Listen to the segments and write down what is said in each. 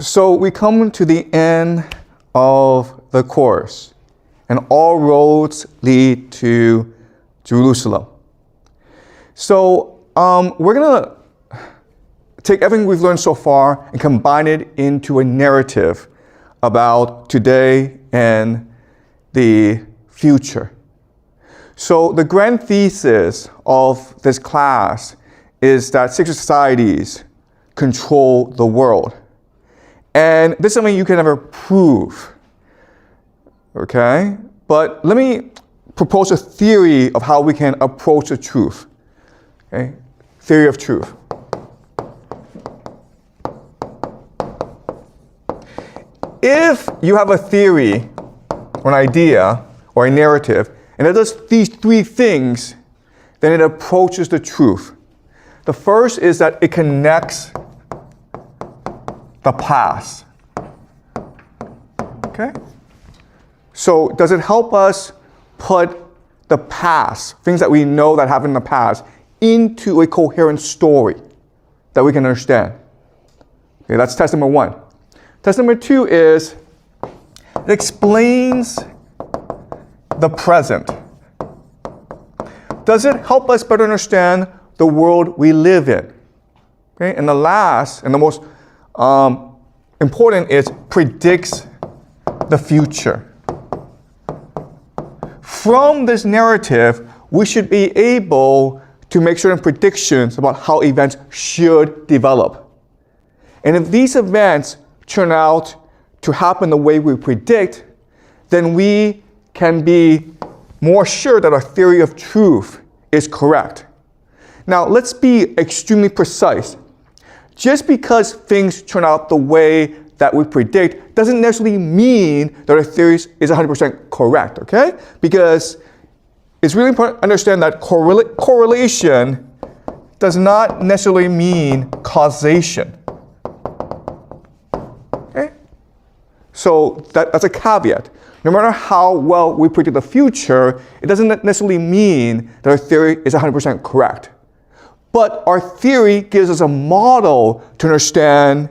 So we come to the end of the course, and all roads lead to Jerusalem. So we're going to take everything we've learned so far and combine it into a narrative about today and the future. So the grand thesis of this class is that secret societies control the world. And this is something you can never prove, okay? But let me propose a theory of how we can approach the truth, okay? Theory of truth. If you have a theory or an idea or a narrative, and it does these three things, then it approaches the truth. The first is that it connects the past. Okay? So does it help us put the past, things that we know that happened in the past, into a coherent story that we can understand? Okay, that's test number one. Test number two is it explains the present. Does it help us better understand the world we live in? Okay? And the last and the most important is predicts the future. From this narrative, we should be able to make certain predictions about how events should develop. And if these events turn out to happen the way we predict, then we can be more sure that our theory of truth is correct. Now, let's be extremely precise. Just because things turn out the way that we predict doesn't necessarily mean that our theory is 100% correct, okay? Because it's really important to understand that correlation does not necessarily mean causation. Okay? So that's a caveat. No matter how well we predict the future, it doesn't necessarily mean that our theory is 100% correct. But our theory gives us a model to understand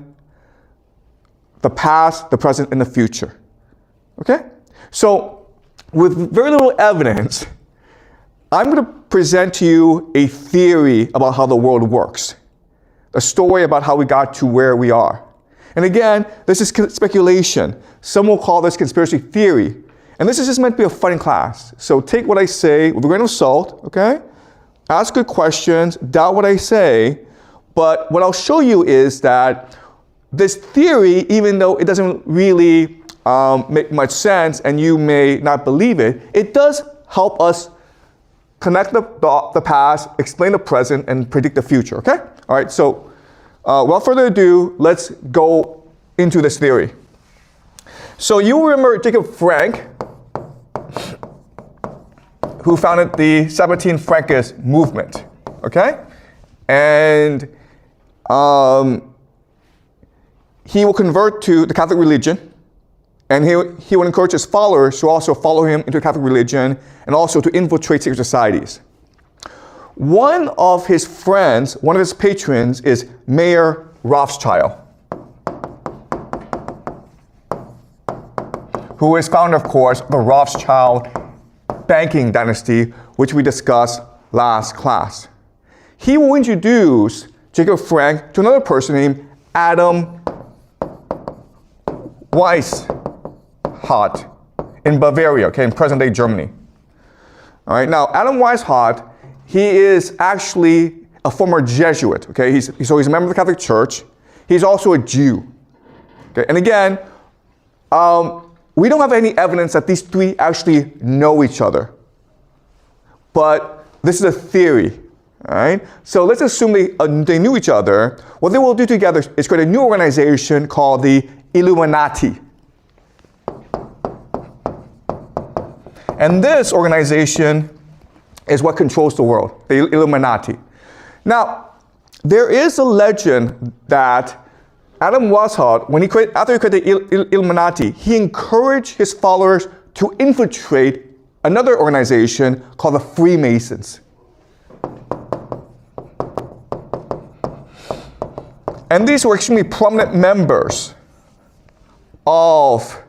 the past, the present, and the future. Okay? So, with very little evidence, I'm going to present to you a theory about how the world works. A story about how we got to where we are. And again, this is speculation. Some will call this conspiracy theory. And this is just meant to be a fun class. So take what I say with a grain of salt, okay? Ask good questions, doubt what I say. But what I'll show you is that this theory, even though it doesn't really make much sense and you may not believe it, it does help us connect the past, explain the present, and predict the future, okay? All right, so without further ado, let's go into this theory. So you remember Jacob Frank, who founded the Sabbatean Frankist movement, okay? And he will convert to the Catholic religion, and he will encourage his followers to also follow him into the Catholic religion and also to infiltrate secret societies. One of his friends, one of his patrons, is Mayer Rothschild, who is founder, of course, of the Rothschild banking dynasty, which we discussed last class. He will introduce Jacob Frank to another person named Adam Weishaupt in Bavaria, okay, in present-day Germany. All right, now Adam Weishaupt, he is actually a former Jesuit, okay? So he's a member of the Catholic Church. He's also a Jew, okay? And again, we don't have any evidence that these three actually know each other. But this is a theory, all right? So let's assume they knew each other. What they will do together is create a new organization called the Illuminati. And this organization is what controls the world, the Illuminati. Now, there is a legend that Adam Weishaupt, after he created the Illuminati, he encouraged his followers to infiltrate another organization called the Freemasons. And these were extremely prominent members of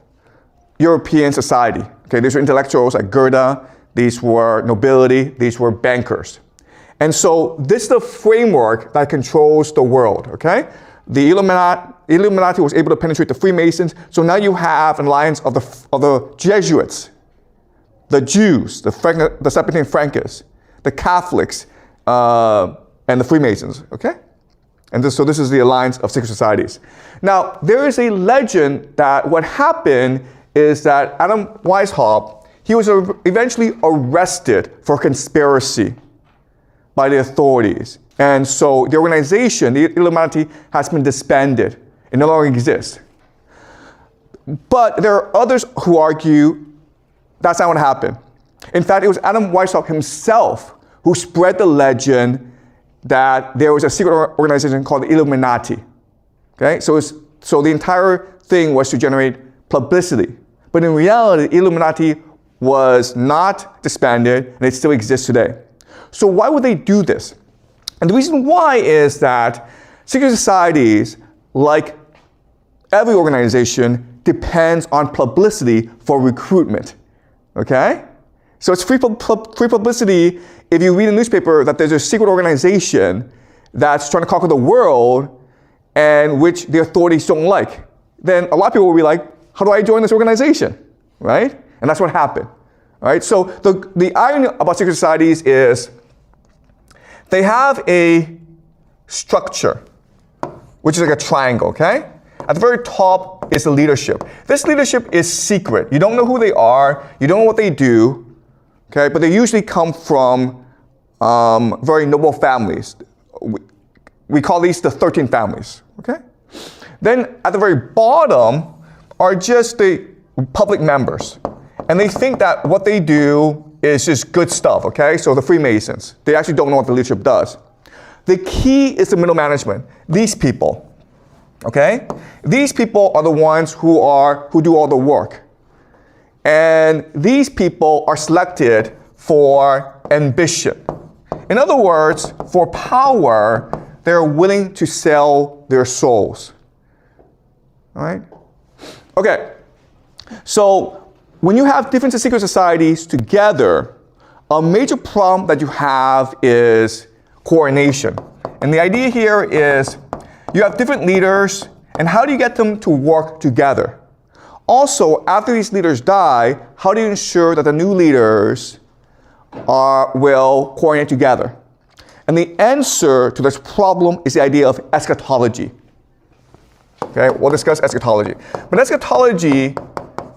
European society. Okay, these were intellectuals like Goethe, these were nobility, these were bankers. And so this is the framework that controls the world, okay? The Illuminati was able to penetrate the Freemasons, so now you have an alliance of the Jesuits, the Jews, the Septuagint Frankists, the Catholics, and the Freemasons, okay? And so this is the alliance of secret societies. Now, there is a legend that what happened is that Adam Weishaupt, he was eventually arrested for conspiracy by the authorities. And so the organization, the Illuminati, has been disbanded. It no longer exists. But there are others who argue that's not what happened. In fact, it was Adam Weishaupt himself who spread the legend that there was a secret organization called the Illuminati. Okay? So the entire thing was to generate publicity. But in reality, the Illuminati was not disbanded, and it still exists today. So why would they do this? And the reason why is that secret societies, like every organization, depends on publicity for recruitment. Okay? So it's free publicity if you read a newspaper that there's a secret organization that's trying to conquer the world and which the authorities don't like. Then a lot of people will be like, how do I join this organization? Right? And that's what happened. All right? So the irony about secret societies is they have a structure, which is like a triangle, okay? At the very top is the leadership. This leadership is secret. You don't know who they are. You don't know what they do. Okay, but they usually come from very noble families. We call these the 13 families. Okay? Then at the very bottom are just the public members. And they think that what they do is just good stuff. Okay? So the Freemasons, they actually don't know what the leadership does. The key is the middle management. These people. Okay? These people are the ones who do all the work. And these people are selected for ambition. In other words, for power, they're willing to sell their souls. All right? Okay. So when you have different secret societies together, a major problem that you have is coordination. And the idea here is you have different leaders, and how do you get them to work together? Also, after these leaders die, how do you ensure that the new leaders will coordinate together? And the answer to this problem is the idea of eschatology. Okay, we'll discuss eschatology. But eschatology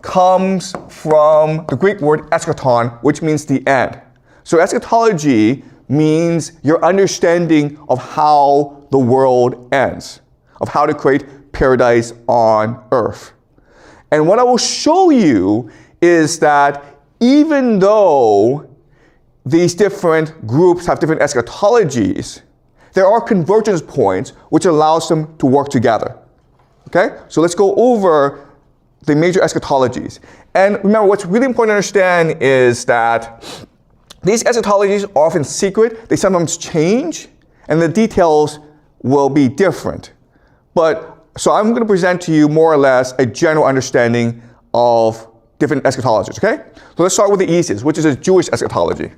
comes from the Greek word eschaton, which means the end. So eschatology means your understanding of how the world ends, of how to create paradise on earth. And what I will show you is that even though these different groups have different eschatologies, there are convergence points which allows them to work together. Okay? So let's go over the major eschatologies. And remember, what's really important to understand is that these eschatologies are often secret, they sometimes change, and the details will be different. So I'm going to present to you more or less a general understanding of different eschatologies, okay? So let's start with the easiest, which is a Jewish eschatology.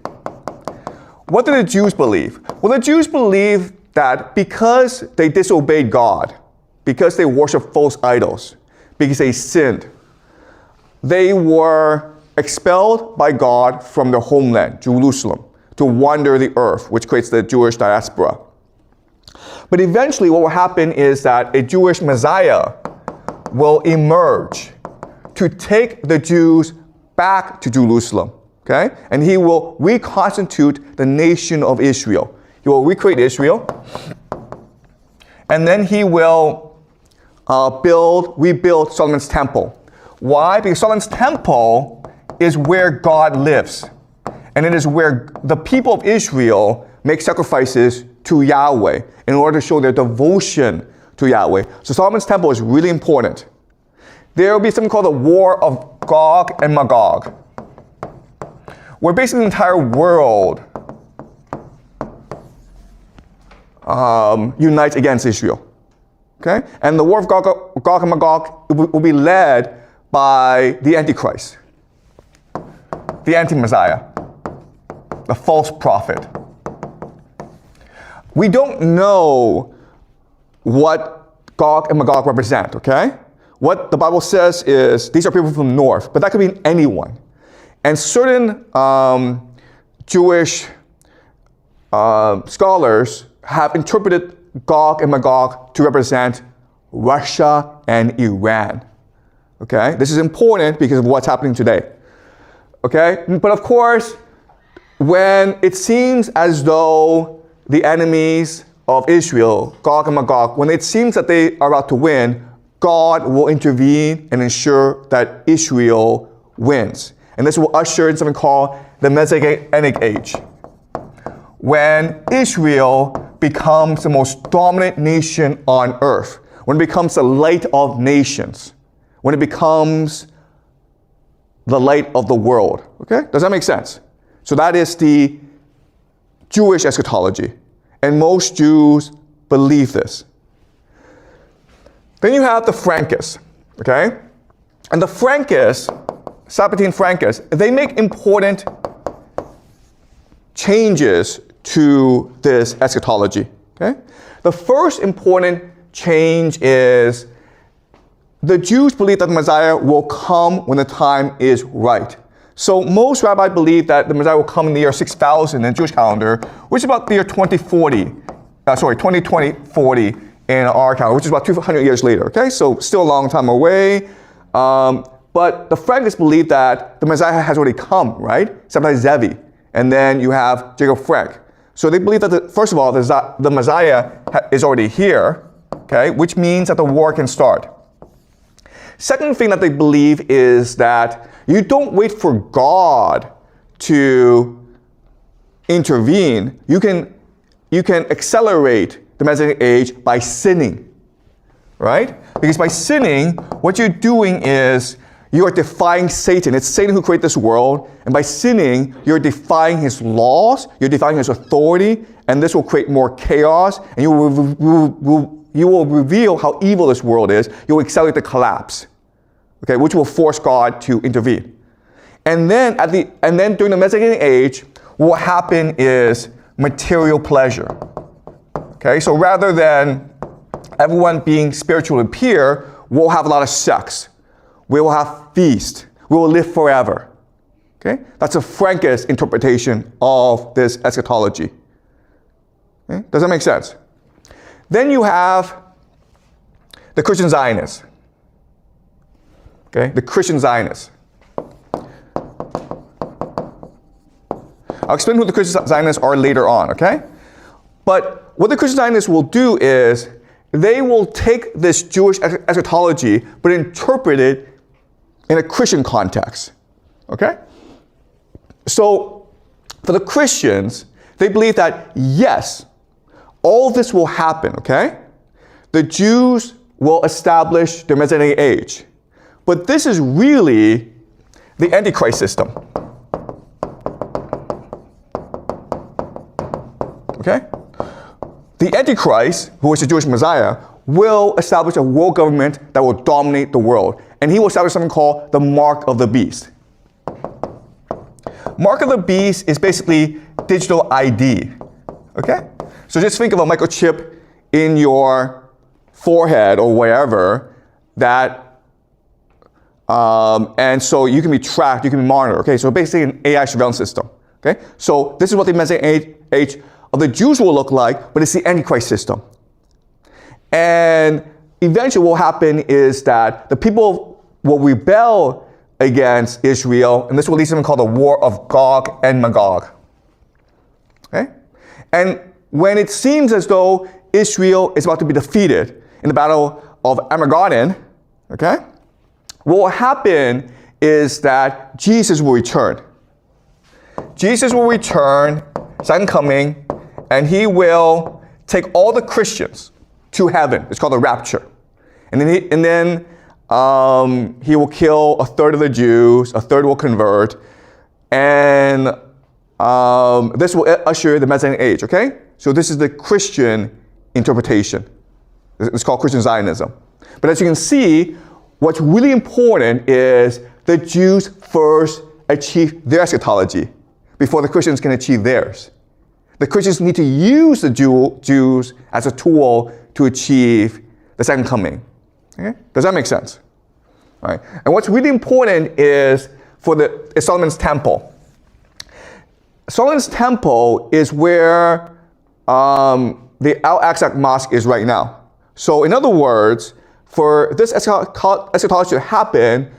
What do the Jews believe? Well, the Jews believe that because they disobeyed God, because they worshiped false idols, because they sinned, they were expelled by God from their homeland, Jerusalem, to wander the earth, which creates the Jewish diaspora. But eventually what will happen is that a Jewish Messiah will emerge to take the Jews back to Jerusalem, okay? And he will reconstitute the nation of Israel. He will recreate Israel. And then he will rebuild Solomon's temple. Why? Because Solomon's temple is where God lives. And it is where the people of Israel make sacrifices to Yahweh in order to show their devotion to Yahweh. So Solomon's temple is really important. There will be something called the War of Gog and Magog, where basically the entire world unites against Israel. Okay? And the war of Gog and Magog will be led by the Antichrist, the anti-Messiah, the false prophet. We don't know what Gog and Magog represent, okay? What the Bible says is these are people from the north, but that could mean anyone. And certain Jewish scholars have interpreted Gog and Magog to represent Russia and Iran. Okay? This is important because of what's happening today. Okay? But of course, when it seems as though the enemies of Israel, Gog and Magog, when it seems that they are about to win, God will intervene and ensure that Israel wins. And this will usher in something called the Messianic age, when Israel becomes the most dominant nation on earth, when it becomes the light of nations, when it becomes the light of the world. Okay? Does that make sense? So that is the Jewish eschatology. And most Jews believe this. Then you have the Frankists. Okay? And the Frankists, Sabbatean Frankists, they make important changes to this eschatology. Okay? The first important change is the Jews believe that the Messiah will come when the time is right. So most rabbis believe that the Messiah will come in the year 6000 in the Jewish calendar, which is about the year 2040, in our calendar, which is about 200 years later. Okay, so still a long time away. But the Frankists believe that the Messiah has already come, right? Sabbatai Zevi. And then you have Jacob Frank. So they believe that, first of all, the Messiah is already here, okay, which means that the war can start. Second thing that they believe is that you don't wait for God to intervene. You can accelerate the Messianic age by sinning, right? Because by sinning, what you're doing is you are defying Satan. It's Satan who created this world. And by sinning, you're defying his laws, you're defying his authority, and this will create more chaos, and you will reveal how evil this world is. You will accelerate the collapse, okay, which will force God to intervene. And then during the Messianic age, what will happen is material pleasure. Okay, so rather than everyone being spiritually pure, we'll have a lot of sex. We will have feast. We will live forever. Okay? That's a Frankist interpretation of this eschatology. Okay? Does that make sense? Then you have the Christian Zionists. Okay? The Christian Zionists. I'll explain who the Christian Zionists are later on, okay? But what the Christian Zionists will do is they will take this Jewish eschatology but interpret it in a Christian context, okay? So for the Christians, they believe that yes, all this will happen, okay? The Jews will establish their Messianic age. But this is really the Antichrist system. Okay? The Antichrist, who is the Jewish Messiah, will establish a world government that will dominate the world. And he will establish something called the Mark of the Beast. Mark of the Beast is basically digital ID. Okay? So just think of a microchip in your forehead or wherever that, and so you can be tracked, you can be monitored. Okay? So basically an AI surveillance system. Okay? So this is what the Messianic age of the Jews will look like, but it's the Antichrist system. And eventually what will happen is that the people will rebel against Israel, and this will lead to something called the War of Gog and Magog. Okay? And when it seems as though Israel is about to be defeated in the Battle of Armageddon, okay, what will happen is that Jesus will return. Jesus will return, second coming, and he will take all the Christians to heaven. It's called the rapture. And then he will kill a third of the Jews, a third will convert, and this will usher the Messianic age, okay? So this is the Christian interpretation. It's called Christian Zionism. But as you can see, what's really important is the Jews first achieve their eschatology before the Christians can achieve theirs. The Christians need to use the Jews as a tool to achieve the second coming. Okay? Does that make sense? All right. And what's really important is Solomon's temple. Solomon's temple is where the Al-Aqsa Mosque is right now. So in other words, for this eschatology to happen,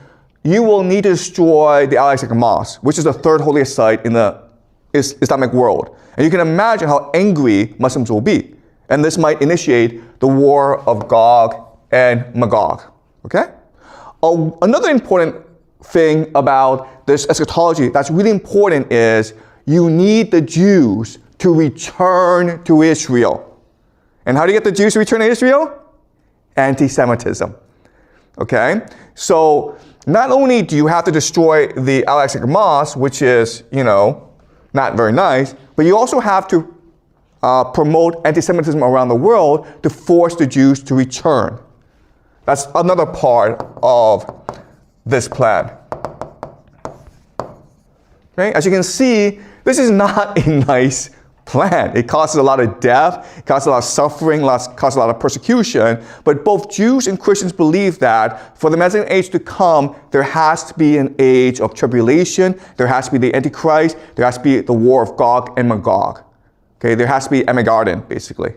you will need to destroy the Al-Aqsa Mosque, which is the third holiest site in the Islamic world. And you can imagine how angry Muslims will be. And this might initiate the war of Gog and Magog. Okay? Another important thing about this eschatology that's really important is you need the Jews to return to Israel. And how do you get the Jews to return to Israel? Anti-Semitism. Okay? So not only do you have to destroy the Al-Aqsa Mosque, which is, not very nice, but you also have to promote anti-Semitism around the world to force the Jews to return. That's another part of this plan. Okay? As you can see, this is not a nice plan. It causes a lot of death, it causes a lot of suffering, causes a lot of persecution, but both Jews and Christians believe that for the Messianic age to come, there has to be an age of tribulation, there has to be the Antichrist, there has to be the war of Gog and Magog. Okay, there has to be Armageddon, basically.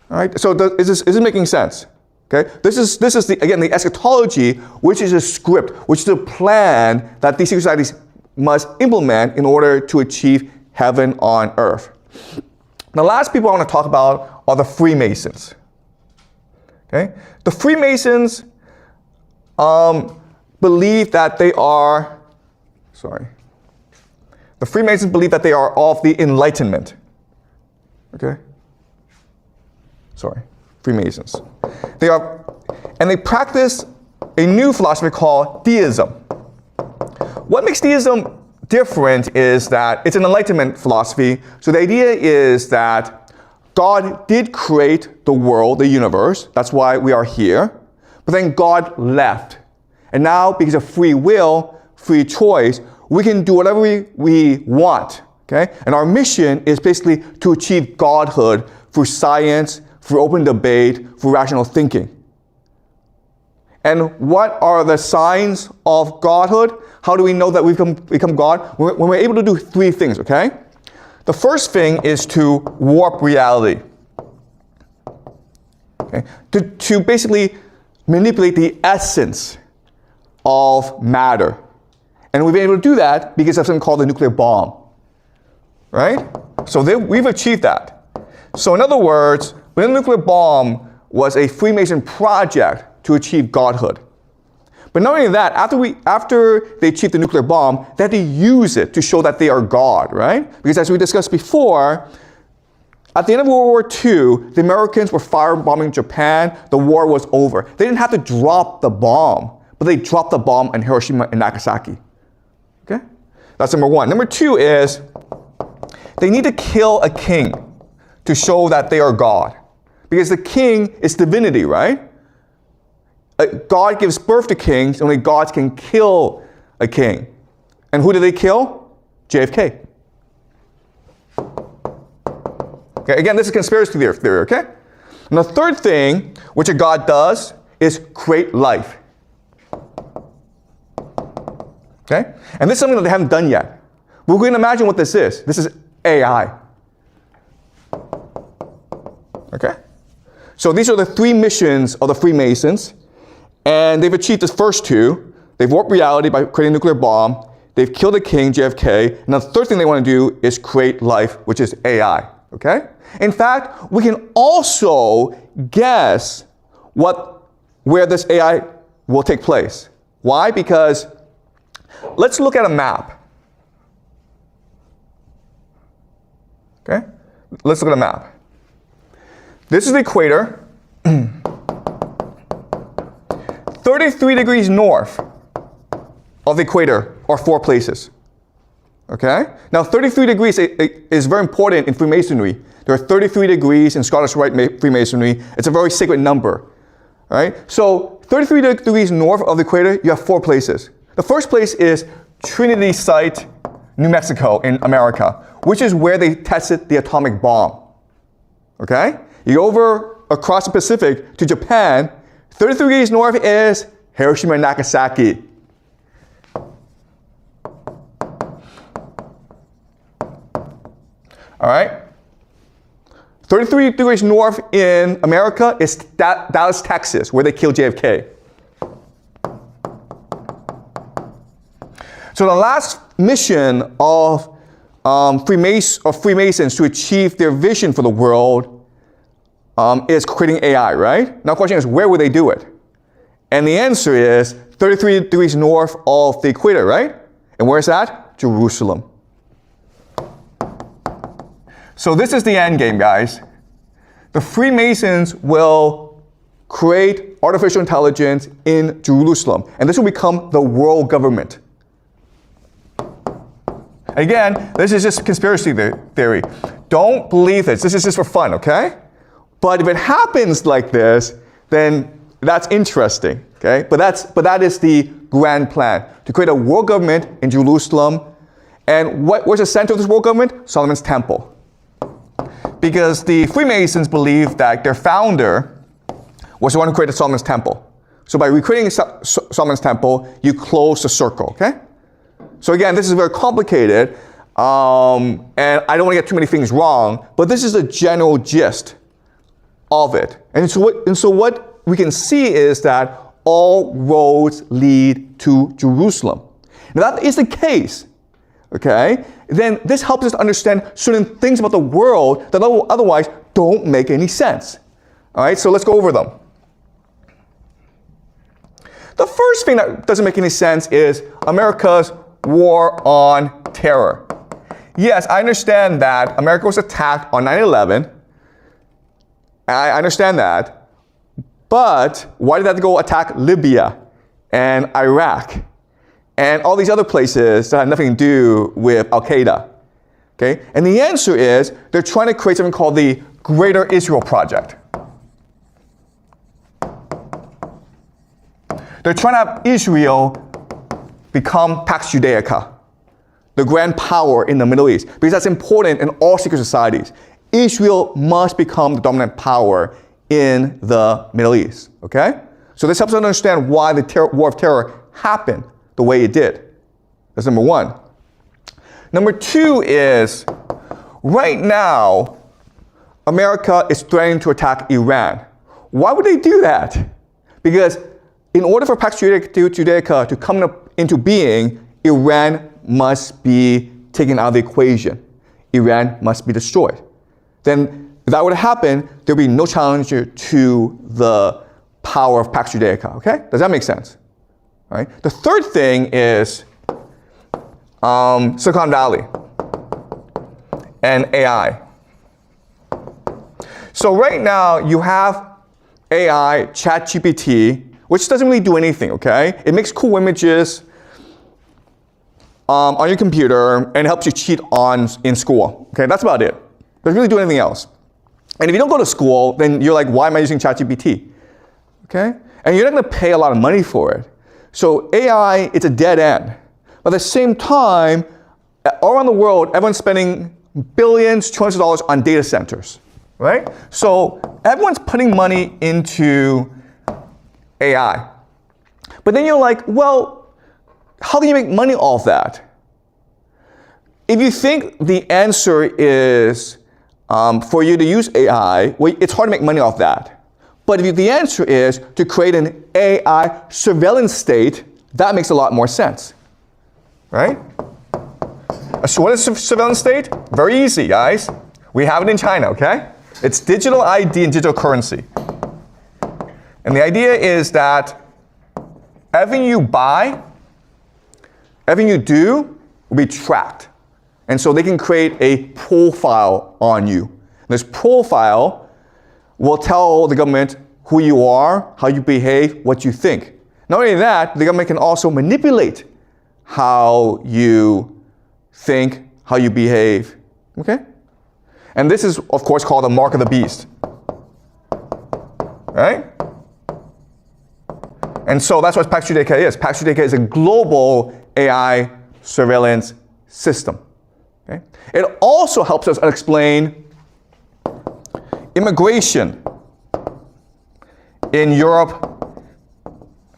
All right, so is this making sense? Okay, this is the eschatology, which is a script, which is a plan that these societies must implement in order to achieve heaven on earth. The last people I want to talk about are the Freemasons. Okay? The Freemasons believe that they are, the Freemasons believe that they are of the Enlightenment. Okay? Freemasons. And they practice a new philosophy called deism. What makes deism different is that it's an Enlightenment philosophy. So the idea is that God did create the world, the universe. That's why we are here. But then God left. And now, because of free will, free choice, we can do whatever we want. Okay? And our mission is basically to achieve godhood through science, through open debate, through rational thinking. And what are the signs of godhood? How do we know that we've become God? When we're able to do three things, okay? The first thing is to warp reality. Okay? To basically manipulate the essence of matter. And we've been able to do that because of something called the nuclear bomb. Right? So we've achieved that. So in other words, the nuclear bomb was a Freemason project to achieve godhood. But not only that, after they achieved the nuclear bomb, they had to use it to show that they are God, right? Because as we discussed before, at the end of World War II, the Americans were firebombing Japan. The war was over. They didn't have to drop the bomb, but they dropped the bomb in Hiroshima and Nagasaki. Okay? That's number one. Number two is they need to kill a king to show that they are God. Because the king is divinity, right? God gives birth to kings, only gods can kill a king. And who did they kill? JFK. Okay, again, this is conspiracy theory, okay? And the third thing, which a God does, is create life. Okay? And this is something that they haven't done yet. But we can imagine what this is. This is AI. Okay? So these are the three missions of the Freemasons. And they've achieved the first two. They've warped reality by creating a nuclear bomb. They've killed a king, JFK. And the third thing they want to do is create life, which is AI. Okay? In fact, we can also guess where this AI will take place. Why? Because let's look at a map. Okay? Let's look at a map. This is the equator. 33 degrees north of the equator are four places. Okay? Now 33 degrees is very important in Freemasonry. There are 33 degrees in Scottish Rite Freemasonry. It's a very sacred number. All right? So 33 degrees north of the equator, you have 4 places. The first place is Trinity Site, New Mexico in America, which is where they tested the atomic bomb. Okay? You go over across the Pacific to Japan, 33 degrees north is Hiroshima and Nagasaki. All right? 33 degrees north in America is Dallas, Texas, where they killed JFK. So the last mission of Freemasons to achieve their vision for the world is creating AI, right? Now the question is, where would they do it? And the answer is 33 degrees north of the equator, right? And where's that? Jerusalem. So this is the end game, guys. The Freemasons will create artificial intelligence in Jerusalem, and this will become the world government. Again, this is just conspiracy theory. Don't believe this. This is just for fun, okay? But if it happens like this, then that's interesting, okay? But that is the grand plan, to create a world government in Jerusalem. And where's the center of this world government? Solomon's Temple. Because the Freemasons believe that their founder was the one who created Solomon's Temple. So by recreating Solomon's Temple, you close the circle, okay? So again, this is very complicated, and I don't want to get too many things wrong, but this is the general gist of it. And so what we can see is that all roads lead to Jerusalem. Now that is the case, okay, then this helps us to understand certain things about the world that otherwise don't make any sense. All right, so let's go over them. The first thing that doesn't make any sense is America's war on terror. Yes, I understand that America was attacked on 9/11. I understand that. But why did they have to go attack Libya and Iraq and all these other places that have nothing to do with Al-Qaeda? Okay? And the answer is they're trying to create something called the Greater Israel Project. They're trying to have Israel become Pax Judaica, the grand power in the Middle East, because that's important in all secret societies. Israel must become the dominant power in the Middle East, okay? So this helps us understand why the War of Terror happened the way it did. That's number one. Number two is, right now, America is threatening to attack Iran. Why would they do that? Because in order for Pax Judaica to come into being, Iran must be taken out of the equation. Iran must be destroyed. Then, if that were to happen, there would be no challenger to the power of Pax Judaica, okay? Does that make sense? All right. The third thing is Silicon Valley and AI. So right now, you have AI, ChatGPT, which doesn't really do anything, okay? It makes cool images on your computer and helps you cheat in school, okay? That's about it. Doesn't really do anything else. And if you don't go to school, then you're like, why am I using ChatGPT? Okay? And you're not gonna pay a lot of money for it. So AI, it's a dead end. But at the same time, all around the world, everyone's spending billions, trillions of dollars on data centers, right? So everyone's putting money into AI. But then you're like, well, how can you make money off that? If you think the answer is for you to use AI, well, it's hard to make money off that. But if the answer is to create an AI surveillance state, that makes a lot more sense, right? So what is a surveillance state? Very easy, guys. We have it in China, okay? It's digital ID and digital currency. And the idea is that everything you buy, everything you do will be tracked. And so they can create a profile on you. And this profile will tell the government who you are, how you behave, what you think. Not only that, the government can also manipulate how you think, how you behave. Okay? And this is, of course, called the mark of the beast. Right? And so that's what Pax Judaica is. Pax Judaica is a global AI surveillance system. Okay? It also helps us explain immigration in Europe.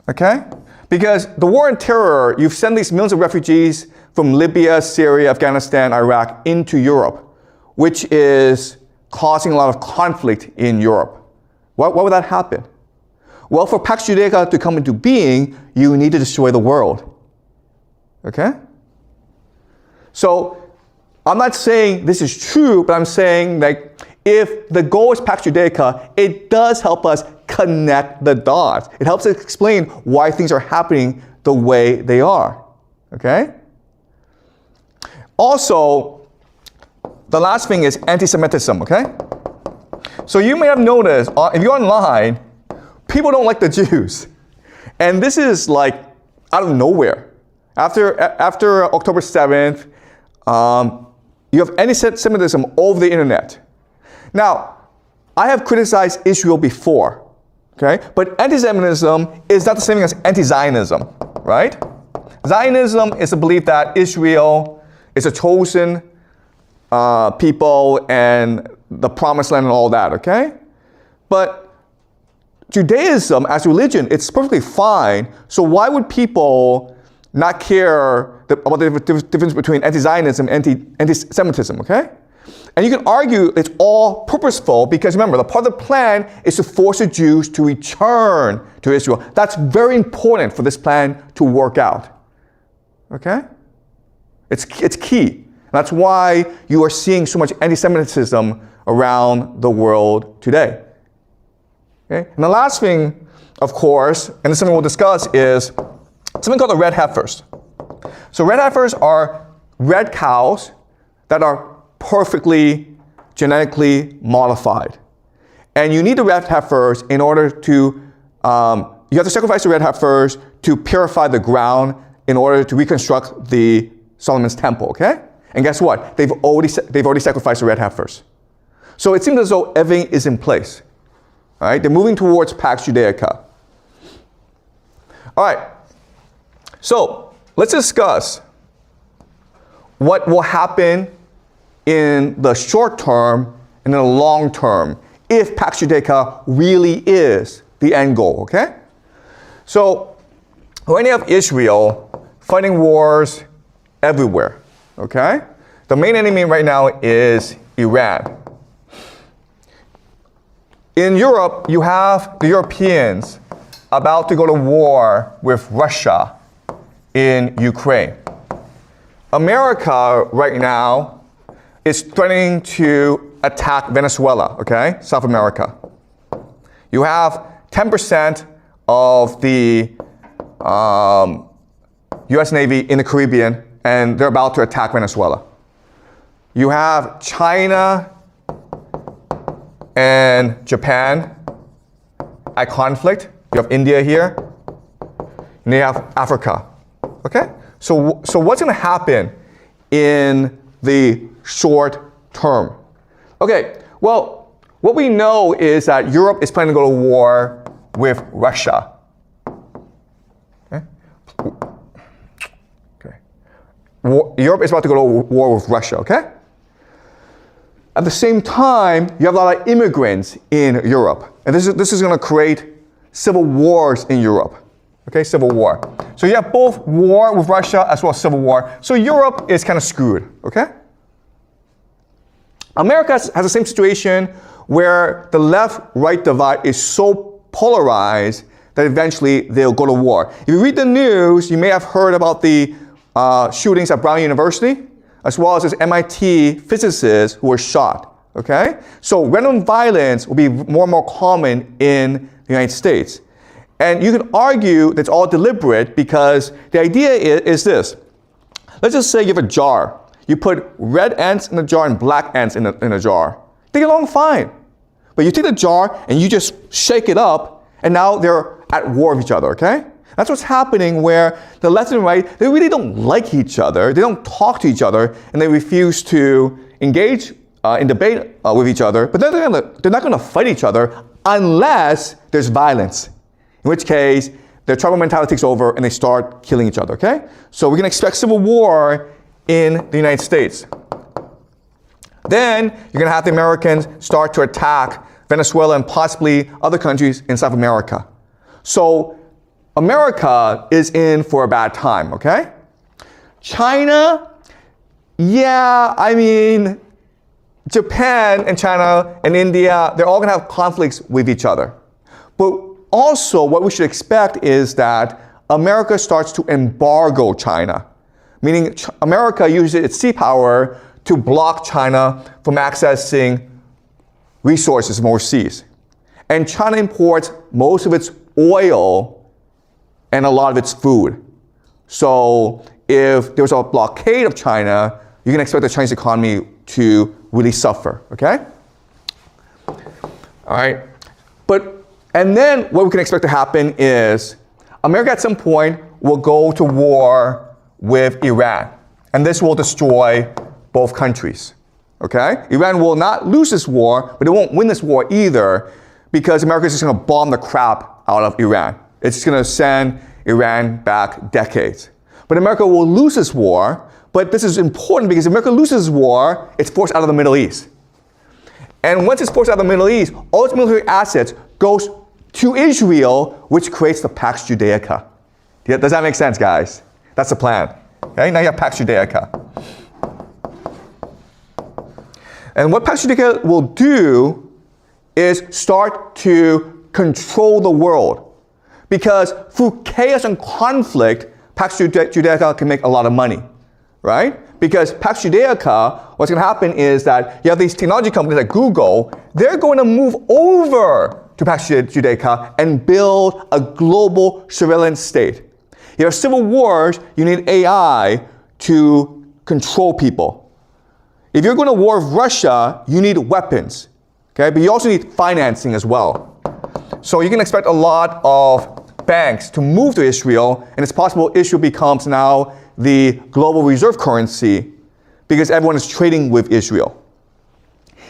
Okay? Because the war on terror, you've sent these millions of refugees from Libya, Syria, Afghanistan, Iraq into Europe, which is causing a lot of conflict in Europe. Why would that happen? Well, for Pax Judaica to come into being, you need to destroy the world. Okay? So, I'm not saying this is true, but I'm saying that if the goal is Pax Judaica, it does help us connect the dots. It helps us explain why things are happening the way they are. Okay? Also, the last thing is anti-Semitism, okay? So you may have noticed, if you're online, people don't like the Jews. And this is like out of nowhere. After October 7th, you have anti-Semitism over the internet. Now, I have criticized Israel before, okay? But anti-Semitism is not the same thing as anti-Zionism, right? Zionism is the belief that Israel is a chosen people and the promised land and all that, okay? But Judaism as religion, it's perfectly fine. So why would people not care about the difference between anti-Zionism and anti-Semitism, okay? And you can argue it's all purposeful because remember, the part of the plan is to force the Jews to return to Israel. That's very important for this plan to work out, okay? It's key. That's why you are seeing so much anti-Semitism around the world today. Okay? And the last thing, of course, and this is something we'll discuss, is something called the red heifers. So red heifers are red cows that are perfectly genetically modified. And you need the red heifers in order to, you have to sacrifice the red heifers to purify the ground in order to reconstruct the Solomon's temple, okay? And guess what? They've already sacrificed the red heifers. So it seems as though everything is in place. All right? They're moving towards Pax Judaica. All right. So let's discuss what will happen in the short term and in the long term if Pax Judaica really is the end goal, okay? So when you have Israel fighting wars everywhere, okay? The main enemy right now is Iran. In Europe, you have the Europeans about to go to war with Russia in Ukraine. America right now is threatening to attack Venezuela, okay? South America. You have 10% of the US Navy in the Caribbean, and they're about to attack Venezuela. You have China and Japan at conflict. You have India here. And you have Africa. Okay? So what's going to happen in the short term? Okay, well, what we know is that Europe is planning to go to war with Russia. Okay? Europe is about to go to war with Russia, okay? At the same time, you have a lot of immigrants in Europe. And this is going to create civil wars in Europe. Okay, civil war. So you have both war with Russia as well as civil war. So Europe is kind of screwed, okay? America has the same situation where the left-right divide is so polarized that eventually they'll go to war. If you read the news, you may have heard about the shootings at Brown University, as well as this MIT physicist who were shot, okay? So random violence will be more and more common in the United States. And you can argue that it's all deliberate because the idea is this. Let's just say you have a jar. You put red ants in a jar and black ants in a jar. They get along fine. But you take the jar and you just shake it up, and now they're at war with each other, okay? That's what's happening where the left and right, they really don't like each other. They don't talk to each other, and they refuse to engage in debate with each other. But they're not going to fight each other unless there's violence, in which case their tribal mentality takes over and they start killing each other, okay? So we can expect civil war in the United States. Then you're going to have the Americans start to attack Venezuela and possibly other countries in South America. So America is in for a bad time, okay? China, yeah, I mean, Japan and China and India, they're all going to have conflicts with each other. But also what we should expect is that America starts to embargo China, meaning America uses its sea power to block China from accessing resources from overseas. And China imports most of its oil and a lot of its food. So if there's a blockade of China, you can expect the Chinese economy to really suffer, okay? All right, and then what we can expect to happen is America at some point will go to war with Iran, and this will destroy both countries, okay? Iran will not lose this war, but it won't win this war either because America is just going to bomb the crap out of Iran. It's going to send Iran back decades. But America will lose this war, but this is important because if America loses war, it's forced out of the Middle East. And once it's forced out of the Middle East, all its military assets goes to Israel, which creates the Pax Judaica. Does that make sense, guys? That's the plan. Okay, now you have Pax Judaica. And what Pax Judaica will do is start to control the world. Because through chaos and conflict, Pax Judaica can make a lot of money, right? Because Pax Judaica, what's going to happen is that you have these technology companies like Google, they're going to move over to Pax Judaica and build a global surveillance state. You have civil wars, you need AI to control people. If you're going to war with Russia, you need weapons, okay? But you also need financing as well. So you can expect a lot of banks to move to Israel, and it's possible Israel becomes now the global reserve currency because everyone is trading with Israel.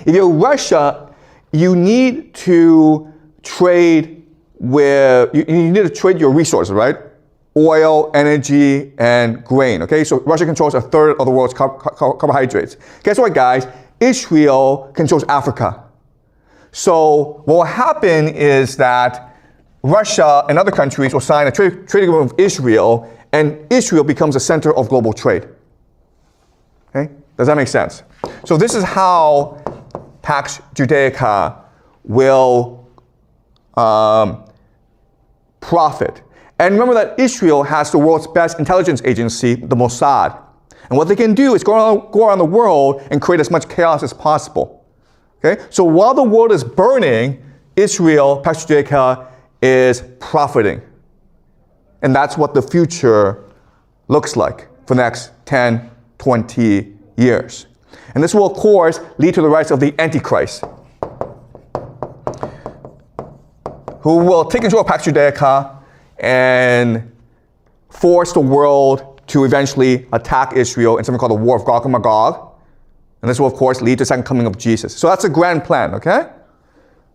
If you're Russia, you need to trade with, you need to trade your resources, right? Oil, energy, and grain, okay? So Russia controls a third of the world's carbohydrates. Guess what, guys? Israel controls Africa. So what will happen is that Russia and other countries will sign a trade agreement with Israel, and Israel becomes a center of global trade. Okay? Does that make sense? So this is how Pax Judaica will profit. And remember that Israel has the world's best intelligence agency, the Mossad. And what they can do is go around the world and create as much chaos as possible. Okay? So while the world is burning, Israel, Pax Judaica, is profiting. And that's what the future looks like for the next 10, 20 years. And this will, of course, lead to the rise of the Antichrist, who will take control of Pax Judaica and force the world to eventually attack Israel in something called the War of Gog and Magog. And this will, of course, lead to the second coming of Jesus. So that's a grand plan, okay? All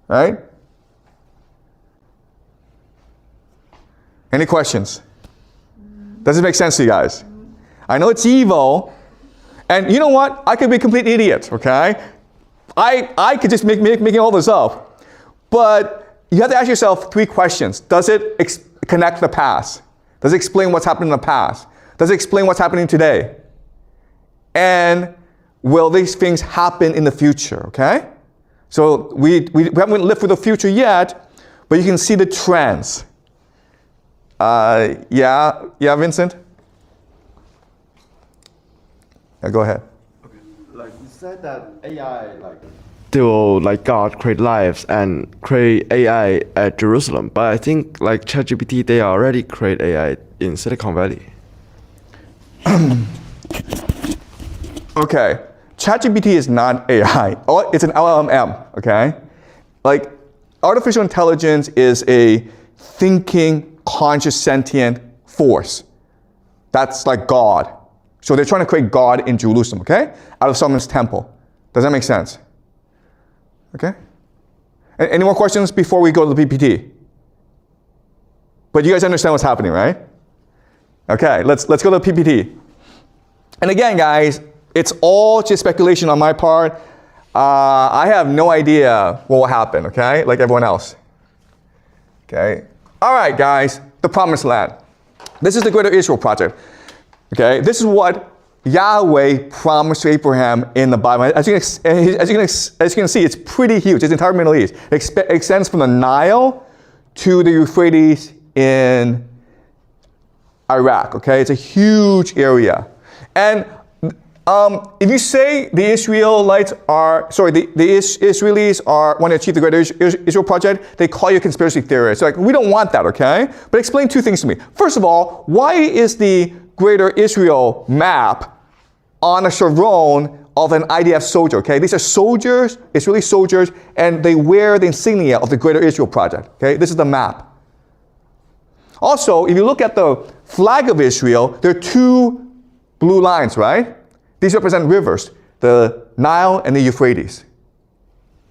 right? Any questions? Does it make sense to you guys? I know it's evil. And you know what? I could be a complete idiot, okay? I could just making all this up. But you have to ask yourself 3 questions. Does it connect to the past? Does it explain what's happened in the past? Does it explain what's happening today? And will these things happen in the future, okay? So we haven't lived through the future yet, but you can see the trends. Yeah, Vincent? Yeah, go ahead. Okay. Like you said that AI, they will, God, create lives and create AI at Jerusalem. But I think, ChatGPT, they already create AI in Silicon Valley. Okay. ChatGPT is not AI. It's an LLM, okay? Artificial intelligence is a thinking, conscious, sentient force. That's like God. So they're trying to create God in Jerusalem, okay? Out of Solomon's temple. Does that make sense? Okay? Any more questions before we go to the PPT? But you guys understand what's happening, right? Okay, let's go to the PPT. And again, guys, it's all just speculation on my part. I have no idea what will happen, okay? Like everyone else. Okay? All right, guys, the Promised Land. This is the Greater Israel Project. Okay? This is what Yahweh promised to Abraham in the Bible. As you can see, it's pretty huge. It's the entire Middle East. It extends from the Nile to the Euphrates in Iraq. Okay? It's a huge area. And if you say the Israelis want to achieve the Greater Israel Project, they call you a conspiracy theorist. So like, we don't want that, okay? But explain two things to me. First of all, why is the Greater Israel map on a chevron of an IDF soldier, okay? These are soldiers, Israeli soldiers, and they wear the insignia of the Greater Israel Project, okay? This is the map. Also, if you look at the flag of Israel, there are two blue lines, right? These represent rivers, the Nile and the Euphrates.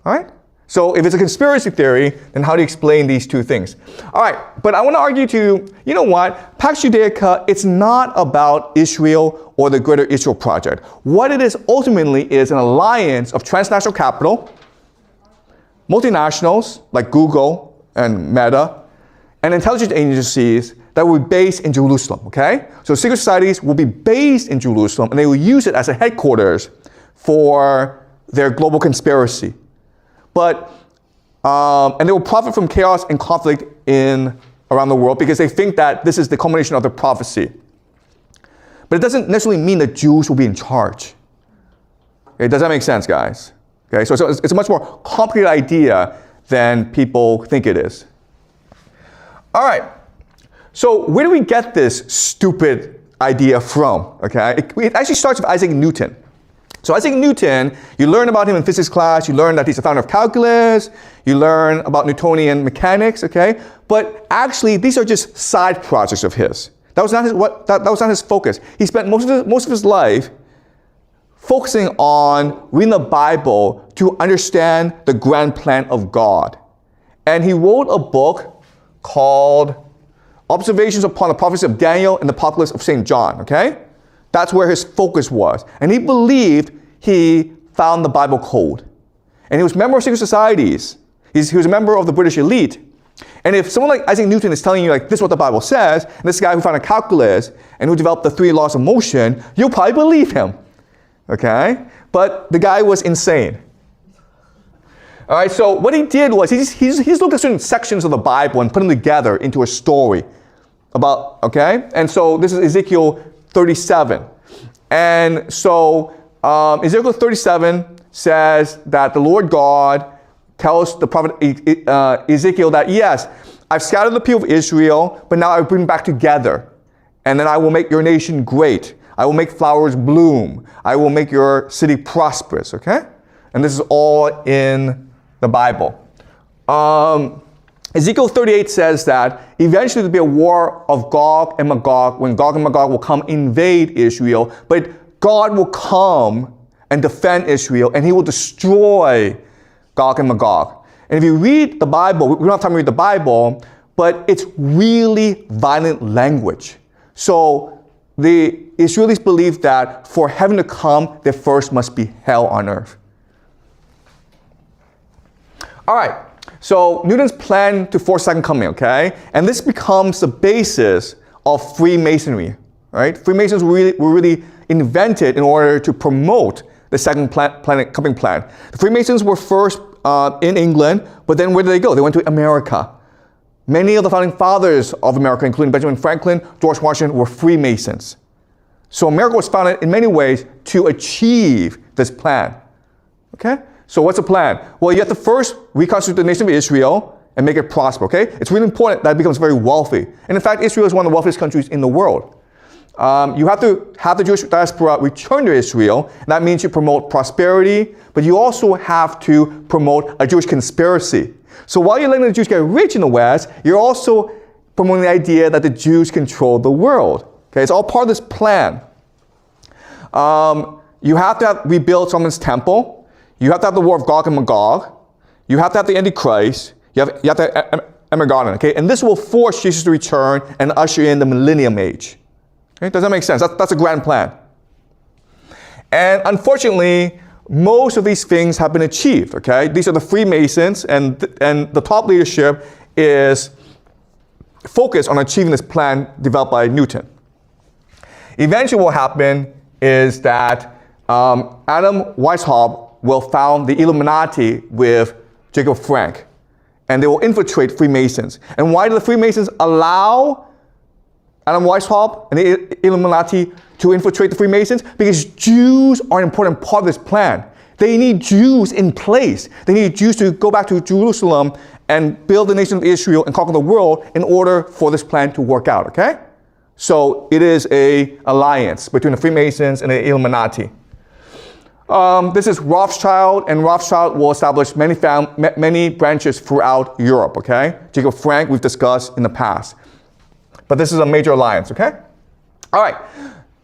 All right? So if it's a conspiracy theory, then how do you explain these two things? All right, but I want to argue you know what? Pax Judaica, it's not about Israel or the Greater Israel Project. What it is ultimately is an alliance of transnational capital, multinationals like Google and Meta, and intelligence agencies that will be based in Jerusalem, okay? So secret societies will be based in Jerusalem, and they will use it as a headquarters for their global conspiracy. But, and they will profit from chaos and conflict around the world because they think that this is the culmination of the prophecy. But it doesn't necessarily mean that Jews will be in charge. Okay, does that make sense, guys? Okay, so it's a much more complicated idea than people think it is. All right. So where do we get this stupid idea from? Okay, it actually starts with Isaac Newton. So Isaac Newton, you learn about him in physics class, you learn that he's the founder of calculus, you learn about Newtonian mechanics, okay? But actually, these are just side projects of his. That was not his focus. He spent most of his life focusing on reading the Bible to understand the grand plan of God. And he wrote a book called Observations upon the Prophecy of Daniel and the Apocalypse of St. John, okay? That's where his focus was. And he believed he found the Bible code. And he was a member of secret societies. He was a member of the British elite. And if someone like Isaac Newton is telling you, like, this is what the Bible says, and this guy who found a calculus and who developed the 3 laws of motion, you'll probably believe him, okay? But the guy was insane. All right, so what he did was he's looked at certain sections of the Bible and put them together into a story about, okay? And so this is Ezekiel 37. And so Ezekiel 37 says that the Lord God tells the prophet Ezekiel that, yes, I've scattered the people of Israel, but now I bring them back together. And then I will make your nation great. I will make flowers bloom. I will make your city prosperous, okay? And this is all in the Bible. Ezekiel 38 says that eventually there'll be a war of Gog and Magog, when Gog and Magog will come invade Israel, but God will come and defend Israel, and he will destroy Gog and Magog. And if you read the Bible, we don't have time to read the Bible, but it's really violent language. So the Israelis believe that for heaven to come, there first must be hell on earth. All right, so Newton's plan to force second coming, okay? And this becomes the basis of Freemasonry, right? Freemasons were really invented in order to promote the second coming plan. The Freemasons were first in England, but then where did they go? They went to America. Many of the founding fathers of America, including Benjamin Franklin, George Washington, were Freemasons. So America was founded in many ways to achieve this plan, okay? So what's the plan? Well, you have to first reconstitute the nation of Israel and make it prosper, okay? It's really important that it becomes very wealthy. And in fact, Israel is one of the wealthiest countries in the world. You have to have the Jewish diaspora return to Israel, and that means you promote prosperity, but you also have to promote a Jewish conspiracy. So while you're letting the Jews get rich in the West, you're also promoting the idea that the Jews control the world. Okay, it's all part of this plan. You have to rebuild Solomon's temple. You have to have the war of Gog and Magog. You have to have the Antichrist. You have to have Armageddon. Okay, and this will force Jesus to return and usher in the millennium age. Okay, does that make sense? That's a grand plan. And unfortunately, most of these things have been achieved. Okay, these are the Freemasons, and the top leadership is focused on achieving this plan developed by Newton. Eventually, what will happen is that Adam Weishaupt will found the Illuminati with Jacob Frank, and they will infiltrate Freemasons. And why do the Freemasons allow Adam Weishaupt and the Illuminati to infiltrate the Freemasons? Because Jews are an important part of this plan. They need Jews in place. They need Jews to go back to Jerusalem and build the nation of Israel and conquer the world in order for this plan to work out, okay? So it is an alliance between the Freemasons and the Illuminati. This is Rothschild, and Rothschild will establish many branches throughout Europe, okay? Jacob Frank, we've discussed in the past. But this is a major alliance, okay? All right.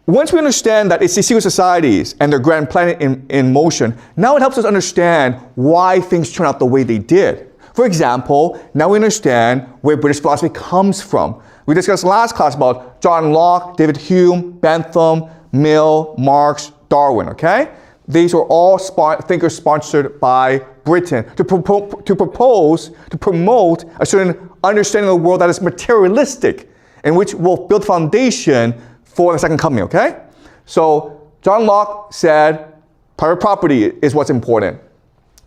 Once we understand that it's these secret societies and their grand plan in motion, now it helps us understand why things turn out the way they did. For example, now we understand where British philosophy comes from. We discussed last class about John Locke, David Hume, Bentham, Mill, Marx, Darwin, okay? These were all thinkers sponsored by Britain to promote a certain understanding of the world that is materialistic, and which will build foundation for the second coming, okay? So John Locke said private property is what's important.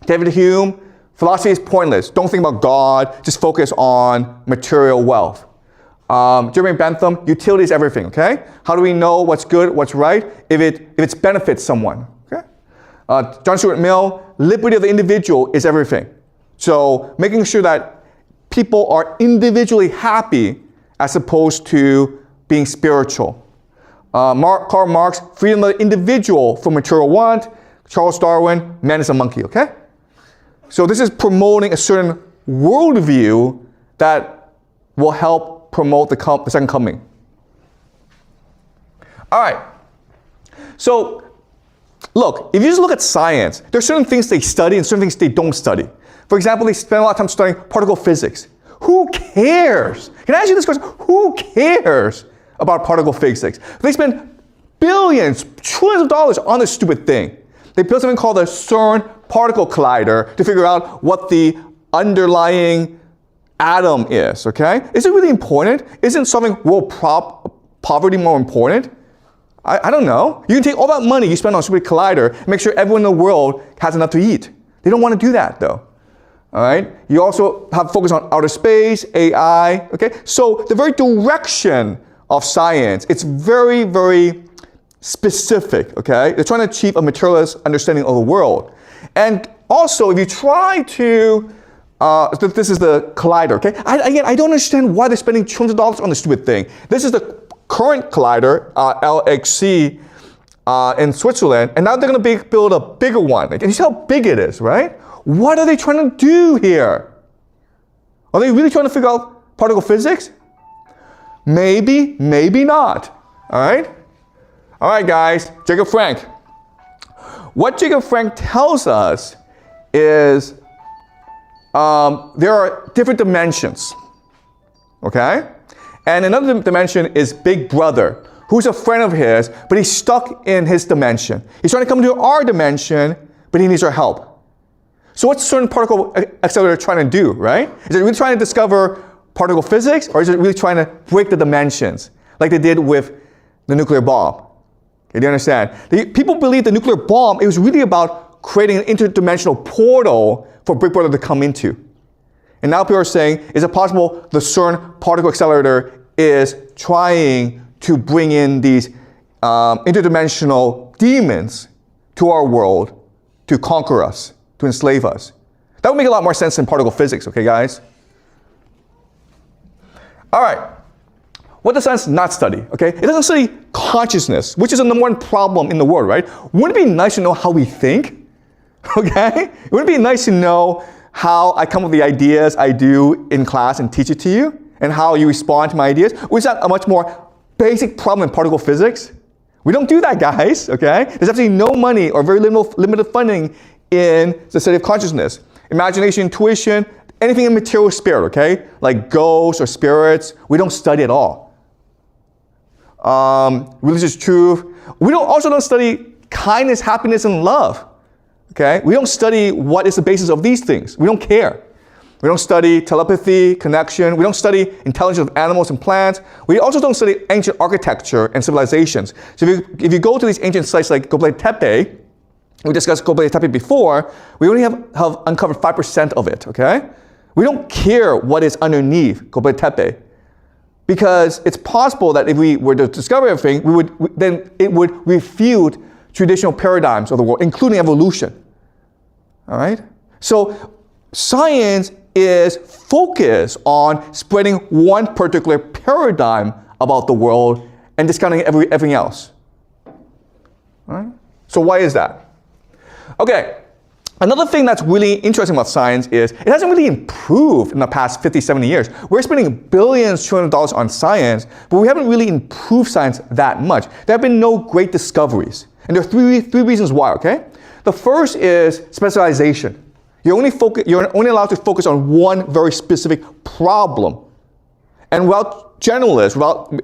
David Hume, philosophy is pointless. Don't think about God, just focus on material wealth. Jeremy Bentham, utility is everything, okay? How do we know what's good, what's right? If it benefits someone, okay? John Stuart Mill, liberty of the individual is everything. So making sure that people are individually happy as opposed to being spiritual. Karl Marx, freedom of the individual from material want. Charles Darwin, man is a monkey, okay? So this is promoting a certain worldview that will help promote the second coming. All right. So look, if you just look at science, there are certain things they study and certain things they don't study. For example, they spend a lot of time studying particle physics. Who cares? Can I ask you this question? Who cares about particle physics? They spend billions, trillions of dollars on this stupid thing. They built something called the CERN particle collider to figure out what the underlying atom is, okay? Is it really important? Isn't solving world poverty more important? I don't know. You can take all that money you spend on a stupid collider and make sure everyone in the world has enough to eat. They don't want to do that, though. All right? You also have focus on outer space, AI, okay? So the very direction of science, it's very, very specific, okay? They're trying to achieve a materialist understanding of the world. And also, if you try to, this is the collider, okay? I don't understand why they're spending trillions of dollars on this stupid thing. This is the current collider, LHC, in Switzerland, and now they're going to build a bigger one. And you see how big it is, right? What are they trying to do here? Are they really trying to figure out particle physics? Maybe, maybe not. All right? All right, guys, Jacob Frank. What Jacob Frank tells us is there are different dimensions, okay? And another dimension is Big Brother, who's a friend of his, but he's stuck in his dimension. He's trying to come to our dimension, but he needs our help. So what's certain particle accelerator trying to do, right? Is it really trying to discover particle physics, or is it really trying to break the dimensions, like they did with the nuclear bomb? Okay, do you understand? People believe the nuclear bomb, it was really about creating an interdimensional portal for Big Brother to come into. And now people are saying, is it possible the CERN particle accelerator is trying to bring in these interdimensional demons to our world to conquer us, to enslave us? That would make a lot more sense than particle physics, okay, guys? All right. What does science not study, okay? It doesn't study consciousness, which is the number one problem in the world, right? Wouldn't it be nice to know how we think, okay? Wouldn't it be nice to know how I come up with the ideas I do in class and teach it to you, and how you respond to my ideas? Or is that a much more basic problem in particle physics? We don't do that, guys, okay? There's absolutely no money or very limited funding in the study of consciousness. Imagination, intuition, anything in material spirit, okay? Like ghosts or spirits, we don't study at all. Religious truth. We also don't study kindness, happiness, and love, okay? We don't study what is the basis of these things. We don't care. We don't study telepathy, connection. We don't study intelligence of animals and plants. We also don't study ancient architecture and civilizations. So if you go to these ancient sites like Göbekli Tepe, we discussed Göbekli Tepe before, we only have uncovered 5% of it, okay? We don't care what is underneath Göbekli Tepe, because it's possible that if we were to discover everything, then it would refute traditional paradigms of the world, including evolution, all right? So science is focused on spreading one particular paradigm about the world and discounting everything else. All right? So why is that? Okay, another thing that's really interesting about science is it hasn't really improved in the past 50, 70 years. We're spending billions, trillions of dollars on science, but we haven't really improved science that much. There have been no great discoveries. And there are three reasons why, okay? The first is specialization. You're only allowed to focus on one very specific problem. And without generalists,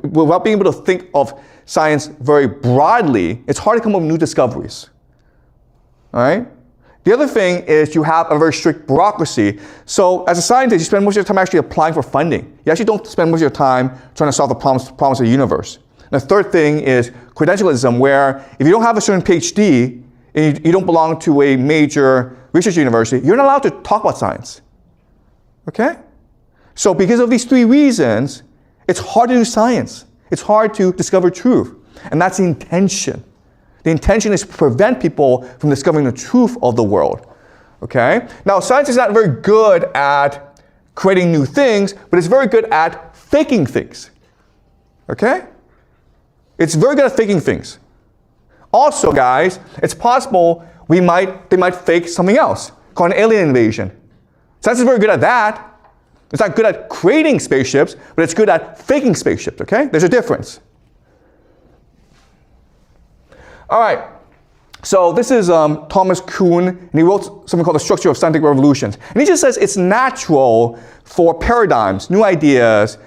without being able to think of science very broadly, it's hard to come up with new discoveries. All right? The other thing is you have a very strict bureaucracy. So as a scientist, you spend most of your time actually applying for funding. You actually don't spend most of your time trying to solve the problems of the universe. And the third thing is credentialism, where if you don't have a certain PhD, and you don't belong to a major research university, you're not allowed to talk about science. Okay? So because of these three reasons, it's hard to do science. It's hard to discover truth. And that's the intention. The intention is to prevent people from discovering the truth of the world. Okay? Now, science is not very good at creating new things, but it's very good at faking things. Okay? It's very good at faking things. Also, guys, it's possible they might fake something else, called an alien invasion. Science is very good at that. It's not good at creating spaceships, but it's good at faking spaceships, okay? There's a difference. All right, so this is Thomas Kuhn, and he wrote something called The Structure of Scientific Revolutions. And he just says it's natural for paradigms, new ideas,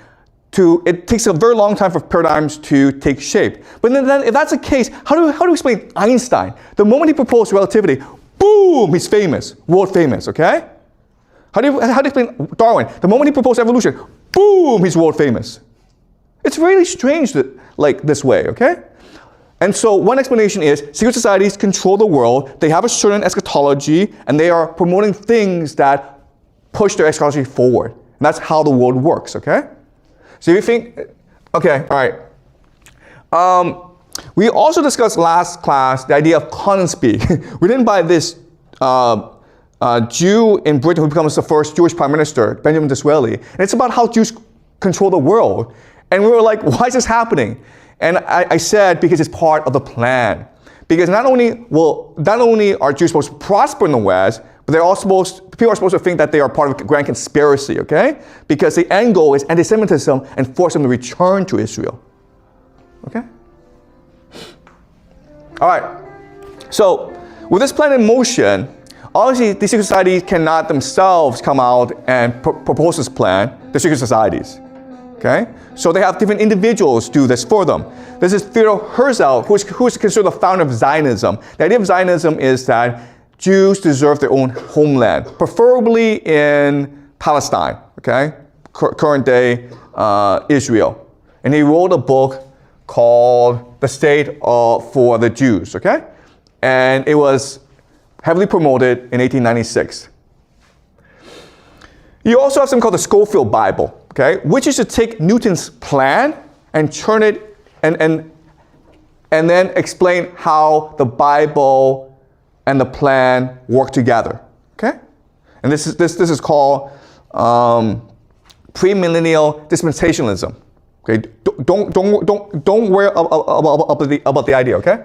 it takes a very long time for paradigms to take shape. But then if that's the case, how do we explain Einstein? The moment he proposed relativity, boom, he's famous, world famous, okay? How do you explain Darwin? The moment he proposed evolution, boom, he's world famous. It's really strange like this way, okay? And so one explanation is secret societies control the world, they have a certain eschatology, and they are promoting things that push their eschatology forward. And that's how the world works, okay? So you think, okay, all right. We also discussed last class the idea of con and speak, written by this Jew in Britain who becomes the first Jewish prime minister, Benjamin Disraeli. And it's about how Jews control the world. And we were like, why is this happening? And I said, because it's part of the plan. Because not only are Jews supposed to prosper in the West, but people are supposed to think that they are part of a grand conspiracy, okay? Because the end goal is anti-Semitism and force them to return to Israel. Okay? All right. So, with this plan in motion, obviously these secret societies cannot themselves come out and propose this plan. They're secret societies. Okay? So they have different individuals do this for them. This is Theodor Herzl, who is considered the founder of Zionism. The idea of Zionism is that Jews deserve their own homeland, preferably in Palestine, okay? Current day Israel. And he wrote a book called The State for the Jews, okay? And it was heavily promoted in 1896. You also have something called the Schofield Bible, okay? Which is to take Newton's plan and turn it and then explain how the Bible and the plan work together, okay? And this is called premillennial dispensationalism. Okay, don't worry about the idea, okay?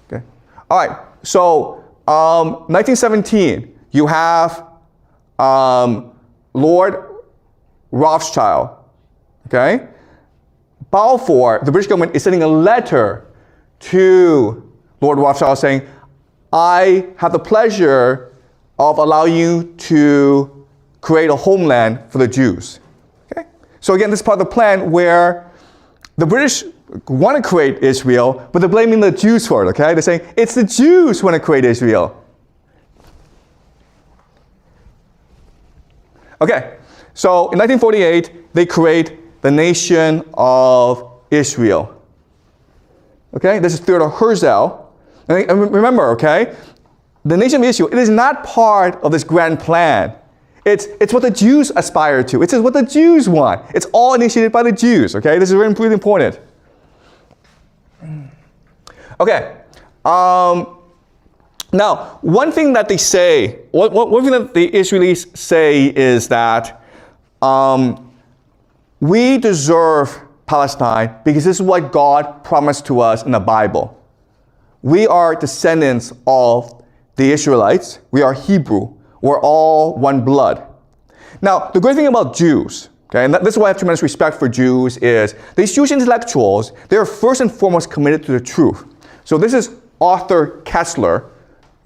Okay. All right. So 1917, you have Lord Rothschild, okay? Balfour, the British government is sending a letter to Lord Rothschild saying, I have the pleasure of allowing you to create a homeland for the Jews. Okay? So again, this is part of the plan where the British want to create Israel, but they're blaming the Jews for it, okay? They're saying, it's the Jews who want to create Israel. Okay, so in 1948, they create the nation of Israel. Okay, this is Theodore Herzl. And remember, okay, the nation of Israel, it is not part of this grand plan. It's what the Jews aspire to. It's what the Jews want. It's all initiated by the Jews, okay? This is really important. Okay, now, one thing that they say, one thing that the Israelis say is that we deserve Palestine because this is what God promised to us in the Bible. We are descendants of the Israelites. We are Hebrew. We're all one blood. Now, the great thing about Jews, okay, and this is why I have tremendous respect for Jews, is these Jewish intellectuals, they are first and foremost committed to the truth. So this is Arthur Kessler,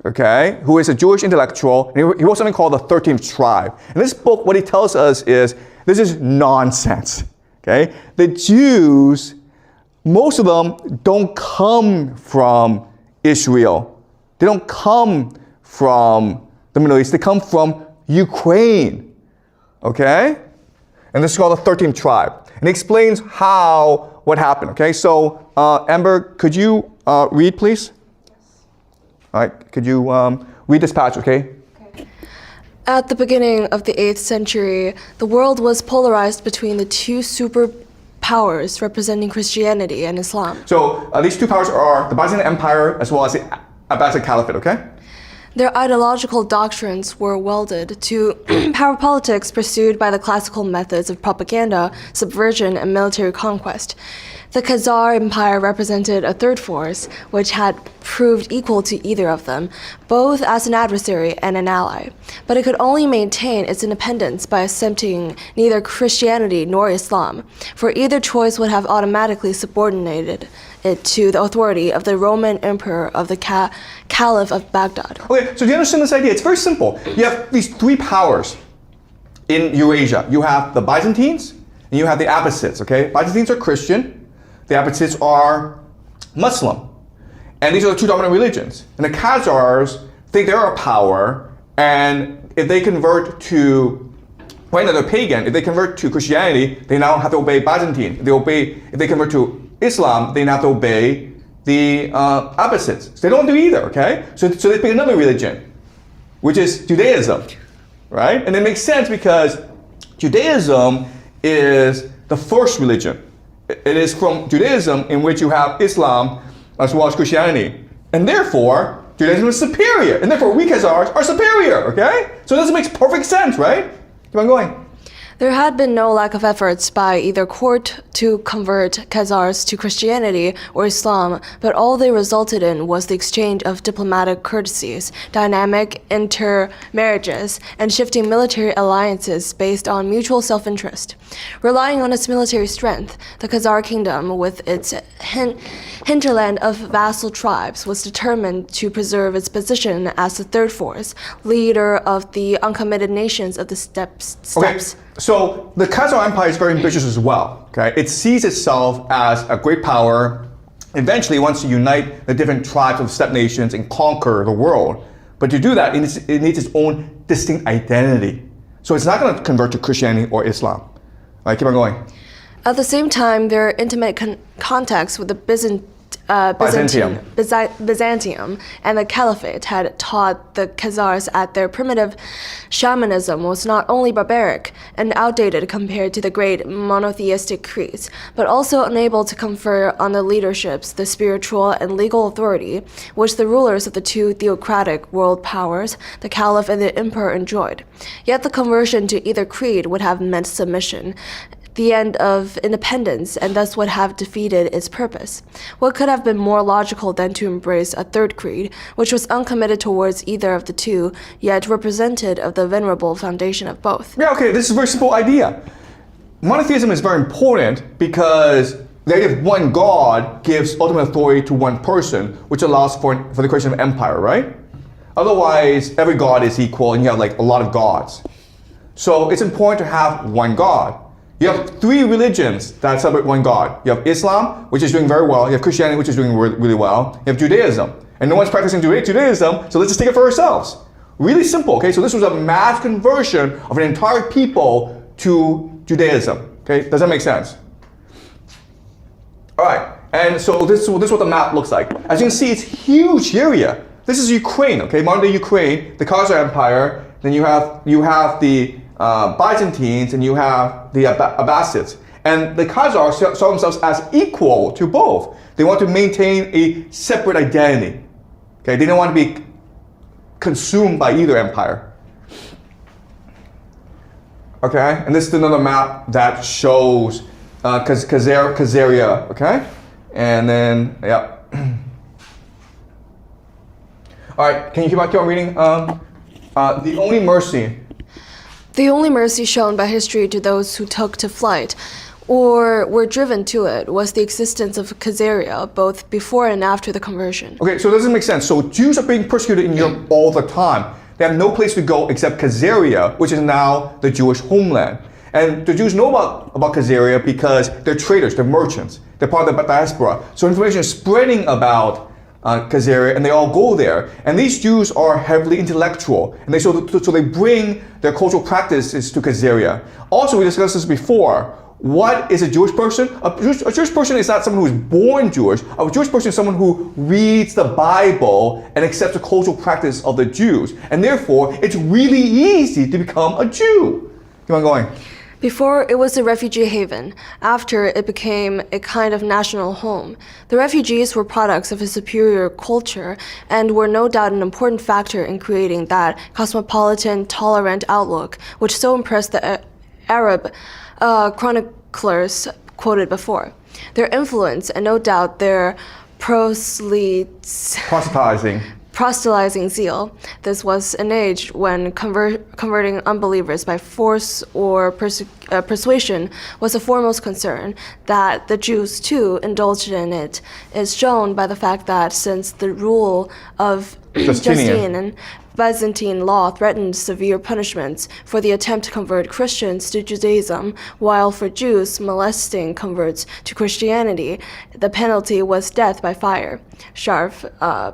okay, who is a Jewish intellectual. And he wrote something called the 13th Tribe. In this book, what he tells us is, this is nonsense, okay? The Jews, most of them don't come from Israel. They don't come from the Middle East. They come from Ukraine, okay? And this is called the 13th Tribe. And it explains what happened, okay? So, Amber, could you read, please? All right, could you read this passage, okay? At the beginning of the 8th century, the world was polarized between the two superpowers representing Christianity and Islam. So these two powers are the Byzantine Empire as well as the Abbasid Caliphate, okay? Their ideological doctrines were welded to power politics pursued by the classical methods of propaganda, subversion, and military conquest. The Khazar Empire represented a third force, which had proved equal to either of them, both as an adversary and an ally. But it could only maintain its independence by accepting neither Christianity nor Islam, for either choice would have automatically subordinated it to the authority of the Roman emperor of the Caliph of Baghdad. Okay, so do you understand this idea? It's very simple. You have these three powers in Eurasia. You have the Byzantines, and you have the Abbasids, okay? Byzantines are Christian. The Abbasids are Muslim. And these are the two dominant religions. And the Khazars think they're a power, and if they convert to, right now they're pagan, if they convert to Christianity, they now have to obey Byzantine. If they convert to Islam, they now have to obey the Abbasids. So they don't do either, okay? So they pick another religion, which is Judaism, right? And it makes sense because Judaism is the first religion. It is from Judaism in which you have Islam as well as Christianity. And therefore, Judaism is superior. And therefore, we Khazars are superior, okay? So this makes perfect sense, right? Keep on going. There had been no lack of efforts by either court to convert Khazars to Christianity or Islam, but all they resulted in was the exchange of diplomatic courtesies, dynamic intermarriages, and shifting military alliances based on mutual self-interest. Relying on its military strength, the Khazar kingdom, with its hinterland of vassal tribes, was determined to preserve its position as the third force, leader of the uncommitted nations of the steppes. Okay. So the Khazar Empire is very ambitious as well. Okay, it sees itself as a great power. Eventually, it wants to unite the different tribes of steppe nations and conquer the world. But to do that, it needs its own distinct identity. So it's not going to convert to Christianity or Islam. All right, keep on going. At the same time, their intimate contacts with the Byzantium and the Caliphate had taught the Khazars that their primitive shamanism was not only barbaric and outdated compared to the great monotheistic creeds, but also unable to confer on the leaderships the spiritual and legal authority which the rulers of the two theocratic world powers, the Caliph and the Emperor, enjoyed. Yet the conversion to either creed would have meant submission the end of independence and thus would have defeated its purpose. What could have been more logical than to embrace a third creed, which was uncommitted towards either of the two, yet represented of the venerable foundation of both? Yeah, okay, this is a very simple idea. Monotheism is very important because the idea of one God gives ultimate authority to one person, which allows for the creation of empire, right? Otherwise, every God is equal and you have like a lot of gods. So it's important to have one God. You have three religions that celebrate one God. You have Islam, which is doing very well. You have Christianity, which is doing really well. You have Judaism. And no one's practicing Judaism, so let's just take it for ourselves. Really simple, okay? So this was a mass conversion of an entire people to Judaism, okay? Does that make sense? All right, and so this is what the map looks like. As you can see, it's a huge area. This is Ukraine, okay? Modern day Ukraine, the Khazar Empire, then you have the Byzantines, and you have the Abbasids. And the Khazars saw themselves as equal to both. They want to maintain a separate identity. Okay, they don't want to be consumed by either empire. Okay, and this is another map that shows Khazaria, okay? And then, yeah. All right, can you keep on reading? The only mercy. The only mercy shown by history to those who took to flight or were driven to it was the existence of Khazaria, both before and after the conversion. Okay, so it doesn't make sense. So Jews are being persecuted in Europe all the time. They have no place to go except Khazaria, which is now the Jewish homeland. And the Jews know about Khazaria because they're traders, they're merchants, they're part of the diaspora. So information is spreading about Khazaria, and they all go there. And these Jews are heavily intellectual, and so they bring their cultural practices to Khazaria. Also, we discussed this before. What is a Jewish person? A Jewish person is not someone who is born Jewish. A Jewish person is someone who reads the Bible and accepts the cultural practice of the Jews. And therefore, it's really easy to become a Jew. Keep on going. Before, it was a refugee haven. After, it became a kind of national home. The refugees were products of a superior culture and were no doubt an important factor in creating that cosmopolitan, tolerant outlook which so impressed the Arab chroniclers quoted before. Their influence and no doubt their proselytizing zeal. This was an age when converting unbelievers by force or persuasion was a foremost concern. That the Jews too indulged in it is shown by the fact that since the rule of Justinian, Byzantine law threatened severe punishments for the attempt to convert Christians to Judaism, while for Jews molesting converts to Christianity, the penalty was death by fire. Scharf,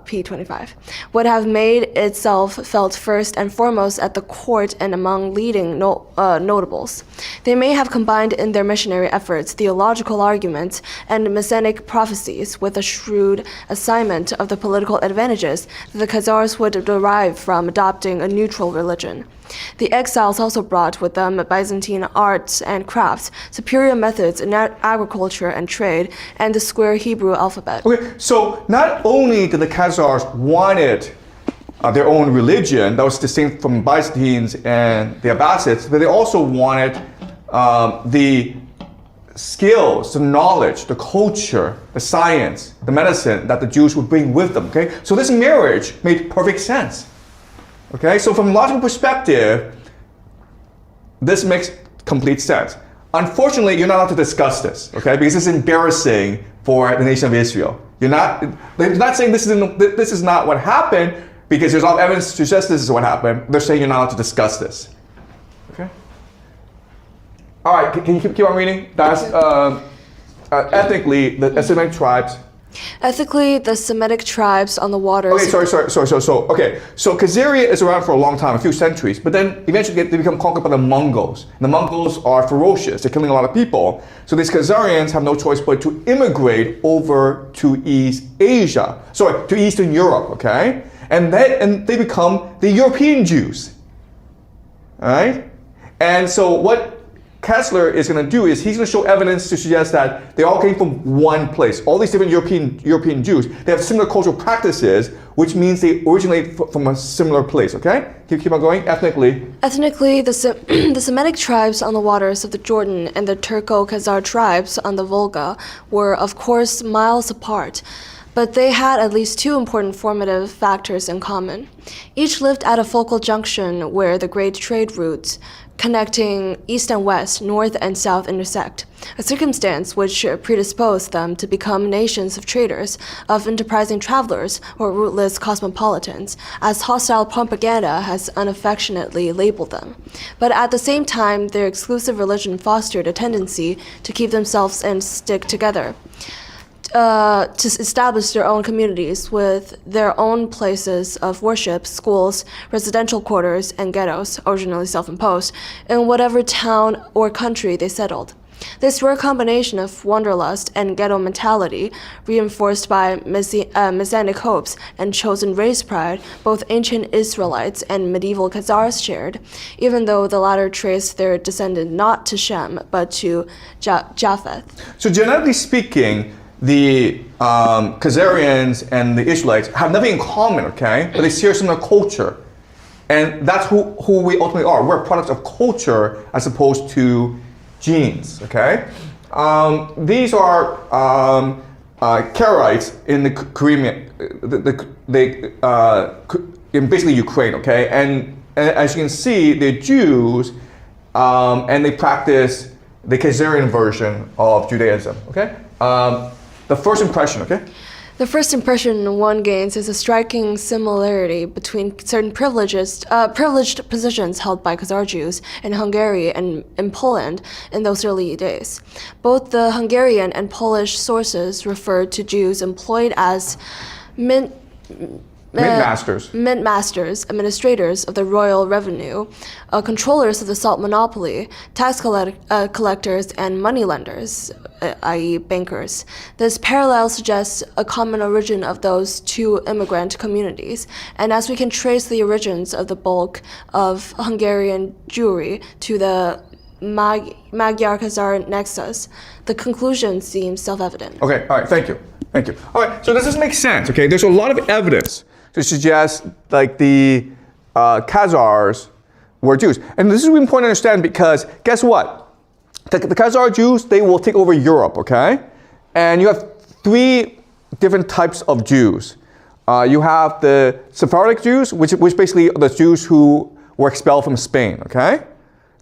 p. 25, would have made itself felt first and foremost at the court and among leading notables. They may have combined in their missionary efforts theological arguments and messianic prophecies with a shrewd assignment of the political advantages that the Khazars would derive from adopting a neutral religion. The exiles also brought with them Byzantine arts and crafts, superior methods in agriculture and trade, and the square Hebrew alphabet. Okay, so not only did the Khazars wanted their own religion that was distinct from Byzantines and the Abbasids, but they also wanted the skills, the knowledge, the culture, the science, the medicine that the Jews would bring with them. Okay, so this marriage made perfect sense. Okay, so from a logical perspective, this makes complete sense. Unfortunately, you're not allowed to discuss this, okay, because it's embarrassing for the nation of Israel. They're not saying this is not what happened, because there's a lot of evidence to suggest this is what happened. They're saying you're not allowed to discuss this. Okay. All right, can you keep on reading? That's ethnically the Semitic tribes. Ethically, the Semitic tribes on the waters. Okay, sorry. So Khazaria is around for a long time, a few centuries, but then eventually they become conquered by the Mongols. And the Mongols are ferocious. They're killing a lot of people. So these Khazarians have no choice but to immigrate over to to Eastern Europe, okay? And they become the European Jews. All right? And so what Kessler is going to do is he's going to show evidence to suggest that they all came from one place. All these different European Jews, they have similar cultural practices, which means they originate from a similar place, okay? Keep on going. Ethnically. Ethnically, the Semitic tribes on the waters of the Jordan and the Turco-Khazar tribes on the Volga were, of course, miles apart. But they had at least two important formative factors in common. Each lived at a focal junction where the great trade routes connecting east and west, north and south intersect, a circumstance which predisposed them to become nations of traders, of enterprising travelers, or rootless cosmopolitans, as hostile propaganda has unaffectionately labeled them. But at the same time, their exclusive religion fostered a tendency to keep themselves and stick together, to establish their own communities with their own places of worship, schools, residential quarters, and ghettos, originally self-imposed, in whatever town or country they settled. This rare combination of wanderlust and ghetto mentality, reinforced by messianic hopes and chosen race pride, both ancient Israelites and medieval Khazars shared, even though the latter traced their descent not to Shem, but to Japheth. So genetically speaking, the Khazarians and the Israelites have nothing in common, okay? But they share similar culture. And that's who we ultimately are. We're products of culture as opposed to genes, okay? These are Karaites in the Crimean, in basically Ukraine, okay? And as you can see, they're Jews, and they practice the Khazarian version of Judaism, okay? The first impression, okay? The first impression one gains is a striking similarity between certain privileged positions held by Khazar Jews in Hungary and in Poland in those early days. Both the Hungarian and Polish sources referred to Jews employed as mint-masters, administrators of the royal revenue, controllers of the salt monopoly, tax collectors, and moneylenders, i.e. bankers. This parallel suggests a common origin of those two immigrant communities, and as we can trace the origins of the bulk of Hungarian Jewry to the Magyar-Khazar nexus, the conclusion seems self-evident. Okay, all right, thank you. All right, so does this make sense? Okay, there's a lot of evidence to suggest like the Khazars were Jews. And this is really important to understand because guess what? The Khazar Jews, they will take over Europe, okay? And you have three different types of Jews. You have the Sephardic Jews, which basically are the Jews who were expelled from Spain, okay?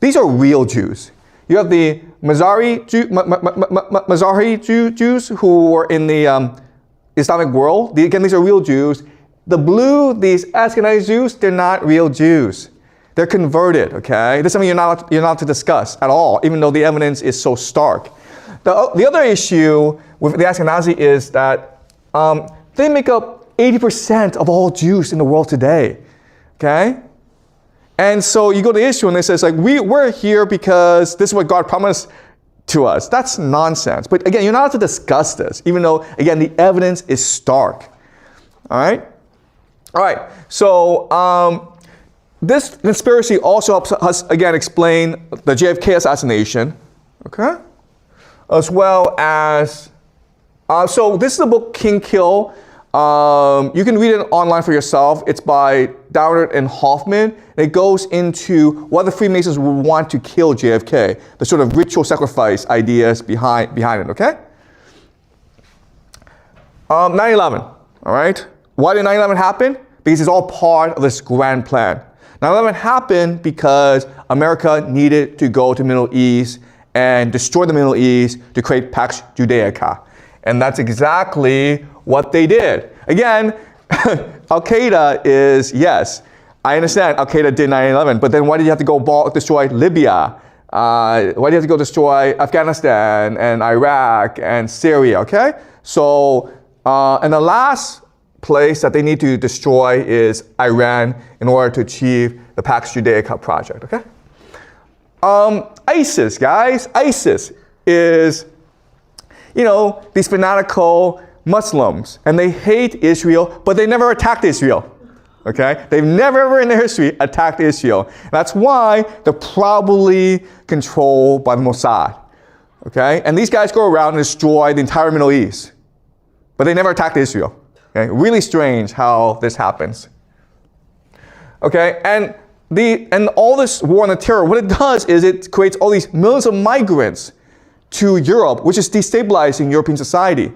These are real Jews. You have the Mizrahi Jews who were in the Islamic world. Again, these are real Jews. The blue, these Ashkenazi Jews, they're not real Jews. They're converted, okay? This is something you're not allowed to discuss at all, even though the evidence is so stark. The other issue with the Ashkenazi is that they make up 80% of all Jews in the world today, okay? And so you go to the issue and it says like, we're here because this is what God promised to us. That's nonsense. But again, you're not allowed to discuss this, even though, again, the evidence is stark, all right? All right, so this conspiracy also helps us, again, explain the JFK assassination, okay? As well as, so this is the book King Kill. You can read it online for yourself. It's by Downer and Hoffman. And it goes into why the Freemasons would want to kill JFK, the sort of ritual sacrifice ideas behind it, okay? 9/11, all right? Why did 9/11 happen? Because it's all part of this grand plan. 9/11 happened because America needed to go to the Middle East and destroy the Middle East to create Pax Judaica. And that's exactly what they did. Again, Al-Qaeda is, yes, I understand Al-Qaeda did 9/11, but then why did you have to go destroy Libya? Why did you have to go destroy Afghanistan and Iraq and Syria, okay? So, and the last place that they need to destroy is Iran in order to achieve the Pax Judaica project, okay? ISIS, guys, ISIS is, you know, these fanatical Muslims, and they hate Israel, but they never attacked Israel, Okay? They've never ever in their history attacked Israel. That's why they're probably controlled by the Mossad. Okay? And these guys go around and destroy the entire Middle East. But they never attacked Israel. Okay? Really strange how this happens. Okay? And all this war on the terror, what it does is it creates all these millions of migrants to Europe, which is destabilizing European society.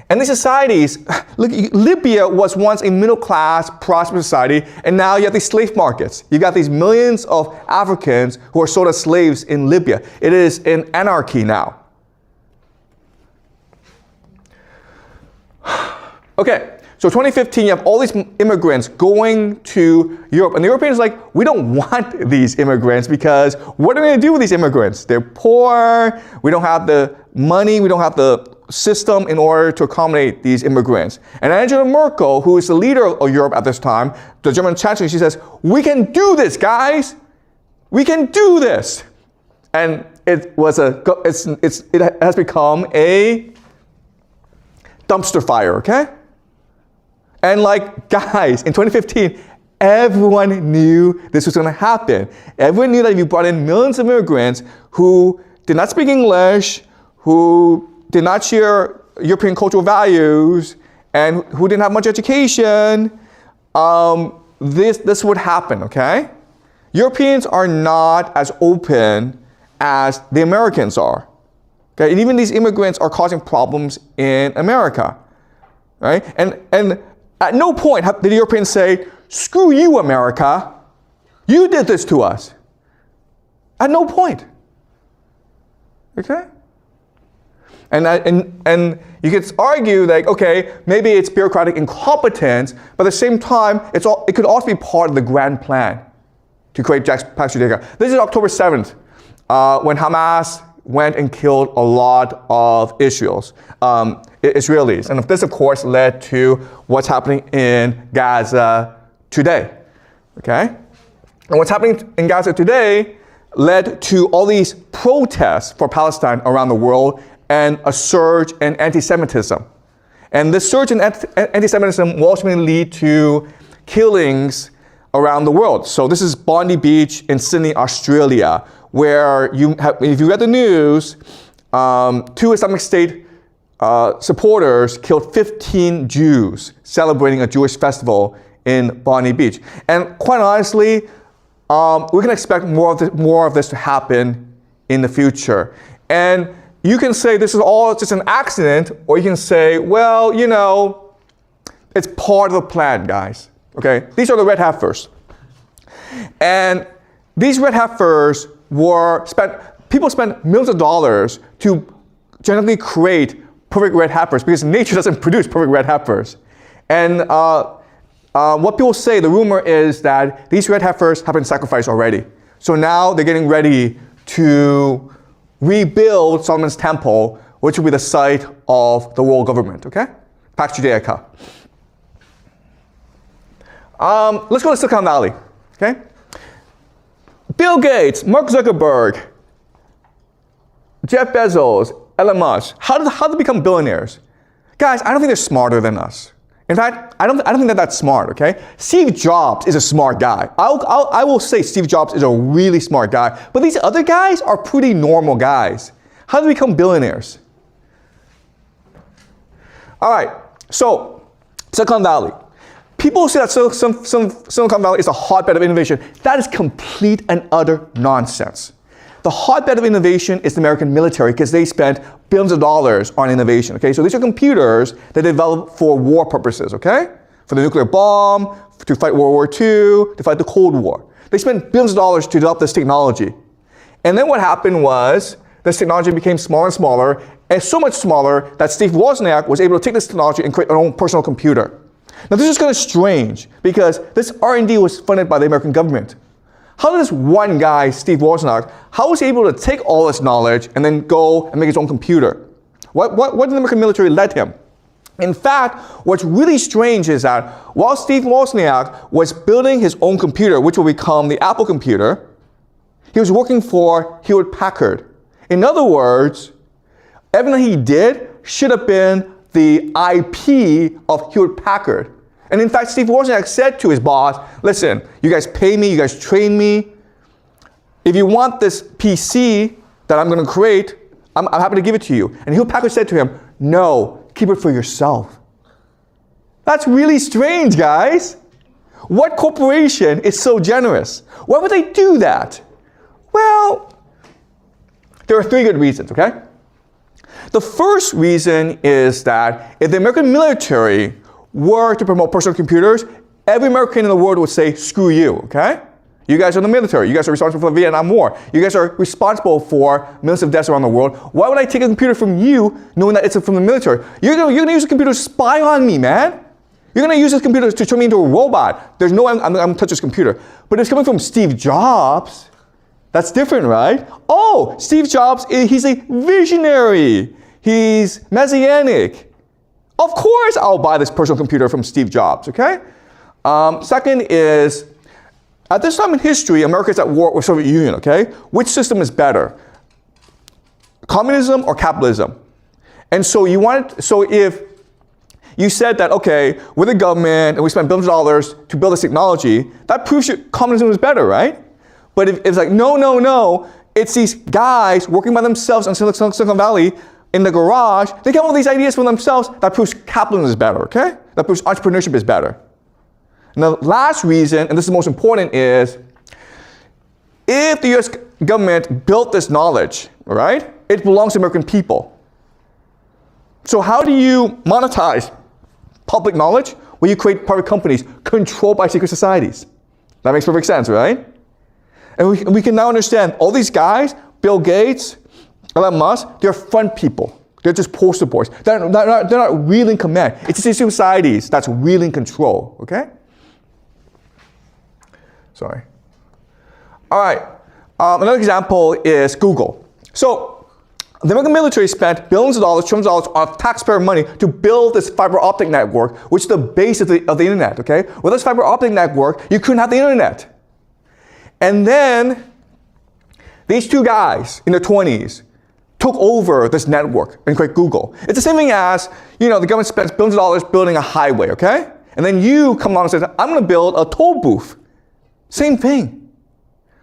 And these societies, look, Libya was once a middle-class, prosperous society, and now you have these slave markets. You've got these millions of Africans who are sold as slaves in Libya. It is in anarchy now. Okay, so 2015, you have all these immigrants going to Europe, and the Europeans are like, we don't want these immigrants because what are we going to do with these immigrants? They're poor, we don't have the money, we don't have the system in order to accommodate these immigrants. And Angela Merkel, who is the leader of Europe at this time, the German chancellor, she says, we can do this, guys. We can do this. And it has become a dumpster fire, okay? And like, guys, in 2015, everyone knew this was going to happen. Everyone knew that if you brought in millions of immigrants who did not speak English, who did not share European cultural values, and who didn't have much education, this would happen, okay? Europeans are not as open as the Americans are. Okay? And even these immigrants are causing problems in America, right? And at no point did the Europeans say, screw you, America. You did this to us. At no point. Okay? And you could argue like, okay, maybe it's bureaucratic incompetence, but at the same time, it could also be part of the grand plan to create Pax Judaica. This is October 7th, when Hamas went and killed a lot of Israelis. And this, of course, led to what's happening in Gaza today. Okay? And what's happening in Gaza today led to all these protests for Palestine around the world and a surge in anti-Semitism. And this surge in anti-Semitism will ultimately lead to killings around the world. So this is Bondi Beach in Sydney, Australia, where if you read the news, 2 Islamic State supporters killed 15 Jews celebrating a Jewish festival in Bondi Beach. And quite honestly, we can expect more of this to happen in the future. And you can say this is all just an accident, or you can say, well, you know, it's part of the plan, guys. Okay? These are the red heifers. And these red heifers people spent millions of dollars to genetically create perfect red heifers because nature doesn't produce perfect red heifers. And what people say, the rumor is that these red heifers have been sacrificed already. So now they're getting ready to rebuild Solomon's temple, which will be the site of the world government, okay? Pax Judaica. Let's go to Silicon Valley, okay? Bill Gates, Mark Zuckerberg, Jeff Bezos, Elon Musk, how did they become billionaires? Guys, I don't think they're smarter than us. In fact, I don't think they're that smart, okay? Steve Jobs is a smart guy. I will say Steve Jobs is a really smart guy, but these other guys are pretty normal guys. How do they become billionaires? All right, so Silicon Valley. People say that Silicon Valley is a hotbed of innovation. That is complete and utter nonsense. The hotbed of innovation is the American military because they spent billions of dollars on innovation, okay? So these are computers that they developed for war purposes, okay? For the nuclear bomb, to fight World War II, to fight the Cold War. They spent billions of dollars to develop this technology. And then what happened was this technology became smaller and smaller, and so much smaller that Steve Wozniak was able to take this technology and create an own personal computer. Now this is kind of strange because this R&D was funded by the American government. How does this one guy, Steve Wozniak, how was he able to take all this knowledge and then go and make his own computer? What did the American military let him? In fact, what's really strange is that while Steve Wozniak was building his own computer, which will become the Apple computer, he was working for Hewlett-Packard. In other words, everything he did should have been the IP of Hewlett-Packard. And in fact, Steve Wozniak said to his boss, listen, you guys pay me, you guys train me. If you want this PC that I'm going to create, I'm happy to give it to you. And Hewlett Packard said to him, no, keep it for yourself. That's really strange, guys. What corporation is so generous? Why would they do that? Well, there are 3 good reasons, okay? The first reason is that if the American military were to promote personal computers, every American in the world would say, screw you, okay? You guys are the military. You guys are responsible for the Vietnam War. You guys are responsible for millions of deaths around the world. Why would I take a computer from you knowing that it's from the military? You're gonna use a computer to spy on me, man. You're gonna use this computer to turn me into a robot. There's no way I'm gonna touch this computer. But it's coming from Steve Jobs. That's different, right? Oh, Steve Jobs, he's a visionary. He's messianic. Of course I'll buy this personal computer from Steve Jobs, okay? Second is, at this time in history, America is at war with the Soviet Union, okay? Which system is better? Communism or capitalism? And so if you said that, okay, we're the government and we spend billions of dollars to build this technology, that proves communism is better, right? But if it's like, no, it's these guys working by themselves in Silicon Valley in the garage, they come up with these ideas for themselves, that proves capitalism is better, okay? That proves entrepreneurship is better. And the last reason, and this is the most important, is if the US government built this knowledge, all right, it belongs to American people. So how do you monetize public knowledge? Well, you create private companies controlled by secret societies. That makes perfect sense, right? And we can now understand all these guys, Bill Gates, Elon Musk, they're front people. They're just poster boys. They're not wielding command. It's these societies that's wielding control, okay? Sorry. All right, another example is Google. So the American military spent billions of dollars, trillions of dollars of taxpayer money to build this fiber optic network, which is the base of the internet, okay? Without this fiber optic network, you couldn't have the internet. And then these 2 guys in their 20s took over this network and created Google. It's the same thing as, the government spends billions of dollars building a highway, okay? And then you come along and say, I'm gonna build a toll booth. Same thing.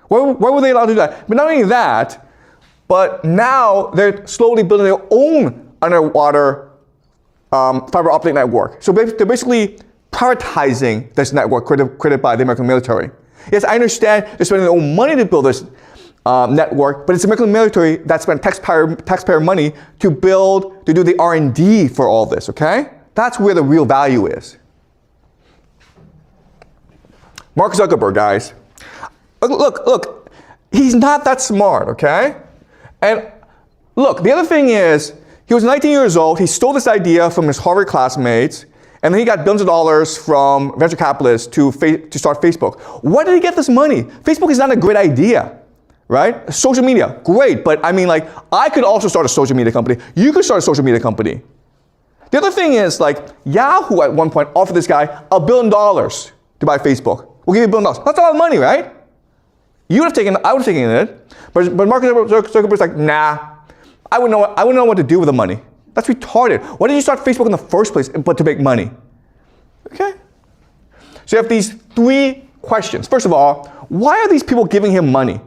Why were they allowed to do that? But not only that, but now they're slowly building their own underwater fiber optic network. So they're basically privatizing this network created by the American military. Yes, I understand they're spending their own money to build this network, but it's the American military that spent taxpayer money to do the R&D for all this, okay? That's where the real value is. Mark Zuckerberg, guys. Look, he's not that smart, okay? And look, the other thing is, he was 19 years old, he stole this idea from his Harvard classmates, and then he got billions of dollars from venture capitalists to start Facebook. Why did he get this money? Facebook is not a great idea, right? Social media, great, but I mean, like, I could also start a social media company. You could start a social media company. The other thing is, like, Yahoo at one point offered this guy $1 billion to buy Facebook. We'll give you $1 billion. That's a lot of money, right? You would have taken it, I would have taken it. But Mark Zuckerberg's like, nah, I wouldn't know what to do with the money. That's retarded. Why did you start Facebook in the first place but to make money? Okay? So you have these 3 questions. First of all, why are these people giving him money?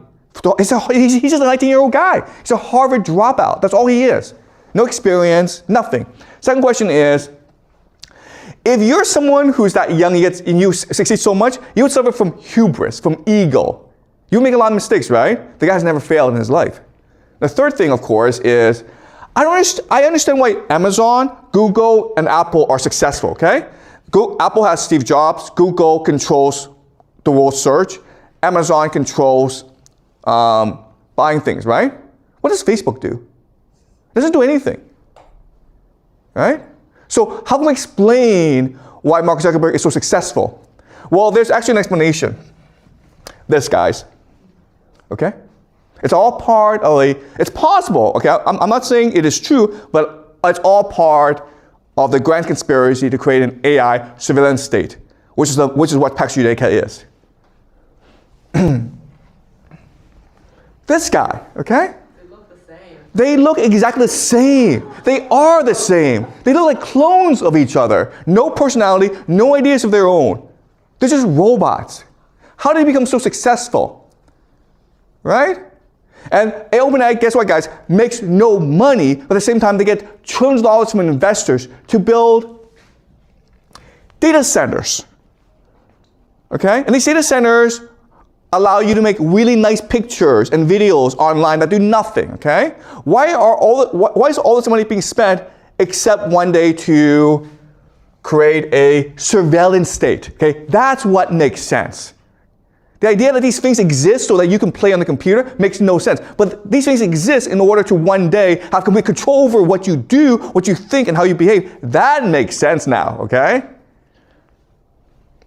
He's just a 19-year-old guy. He's a Harvard dropout. That's all he is. No experience, nothing. Second question is, if you're someone who's that young and you succeed so much, you would suffer from hubris, from ego. You make a lot of mistakes, right? The guy's never failed in his life. The third thing, of course, is I understand why Amazon, Google, and Apple are successful, okay? Apple has Steve Jobs. Google controls the world search. Amazon controls buying things, right? What does Facebook do? It doesn't do anything, right? So how can we explain why Mark Zuckerberg is so successful? Well, there's actually an explanation. This, guys, okay? It's all part of it's possible, okay? I'm not saying it is true, but it's all part of the grand conspiracy to create an AI surveillance state, which is what Pax Judaica is. This guy, okay? They look the same. They look exactly the same. They are the same. They look like clones of each other. No personality, no ideas of their own. They're just robots. How did they become so successful? Right? And OpenAI, guess what, guys? Makes no money, but at the same time, they get trillions of dollars from investors to build data centers. Okay? And these data centers allow you to make really nice pictures and videos online that do nothing, okay? Why is all this money being spent except one day to create a surveillance state, okay? That's what makes sense. The idea that these things exist so that you can play on the computer makes no sense. But these things exist in order to one day have complete control over what you do, what you think, and how you behave. That makes sense now, okay?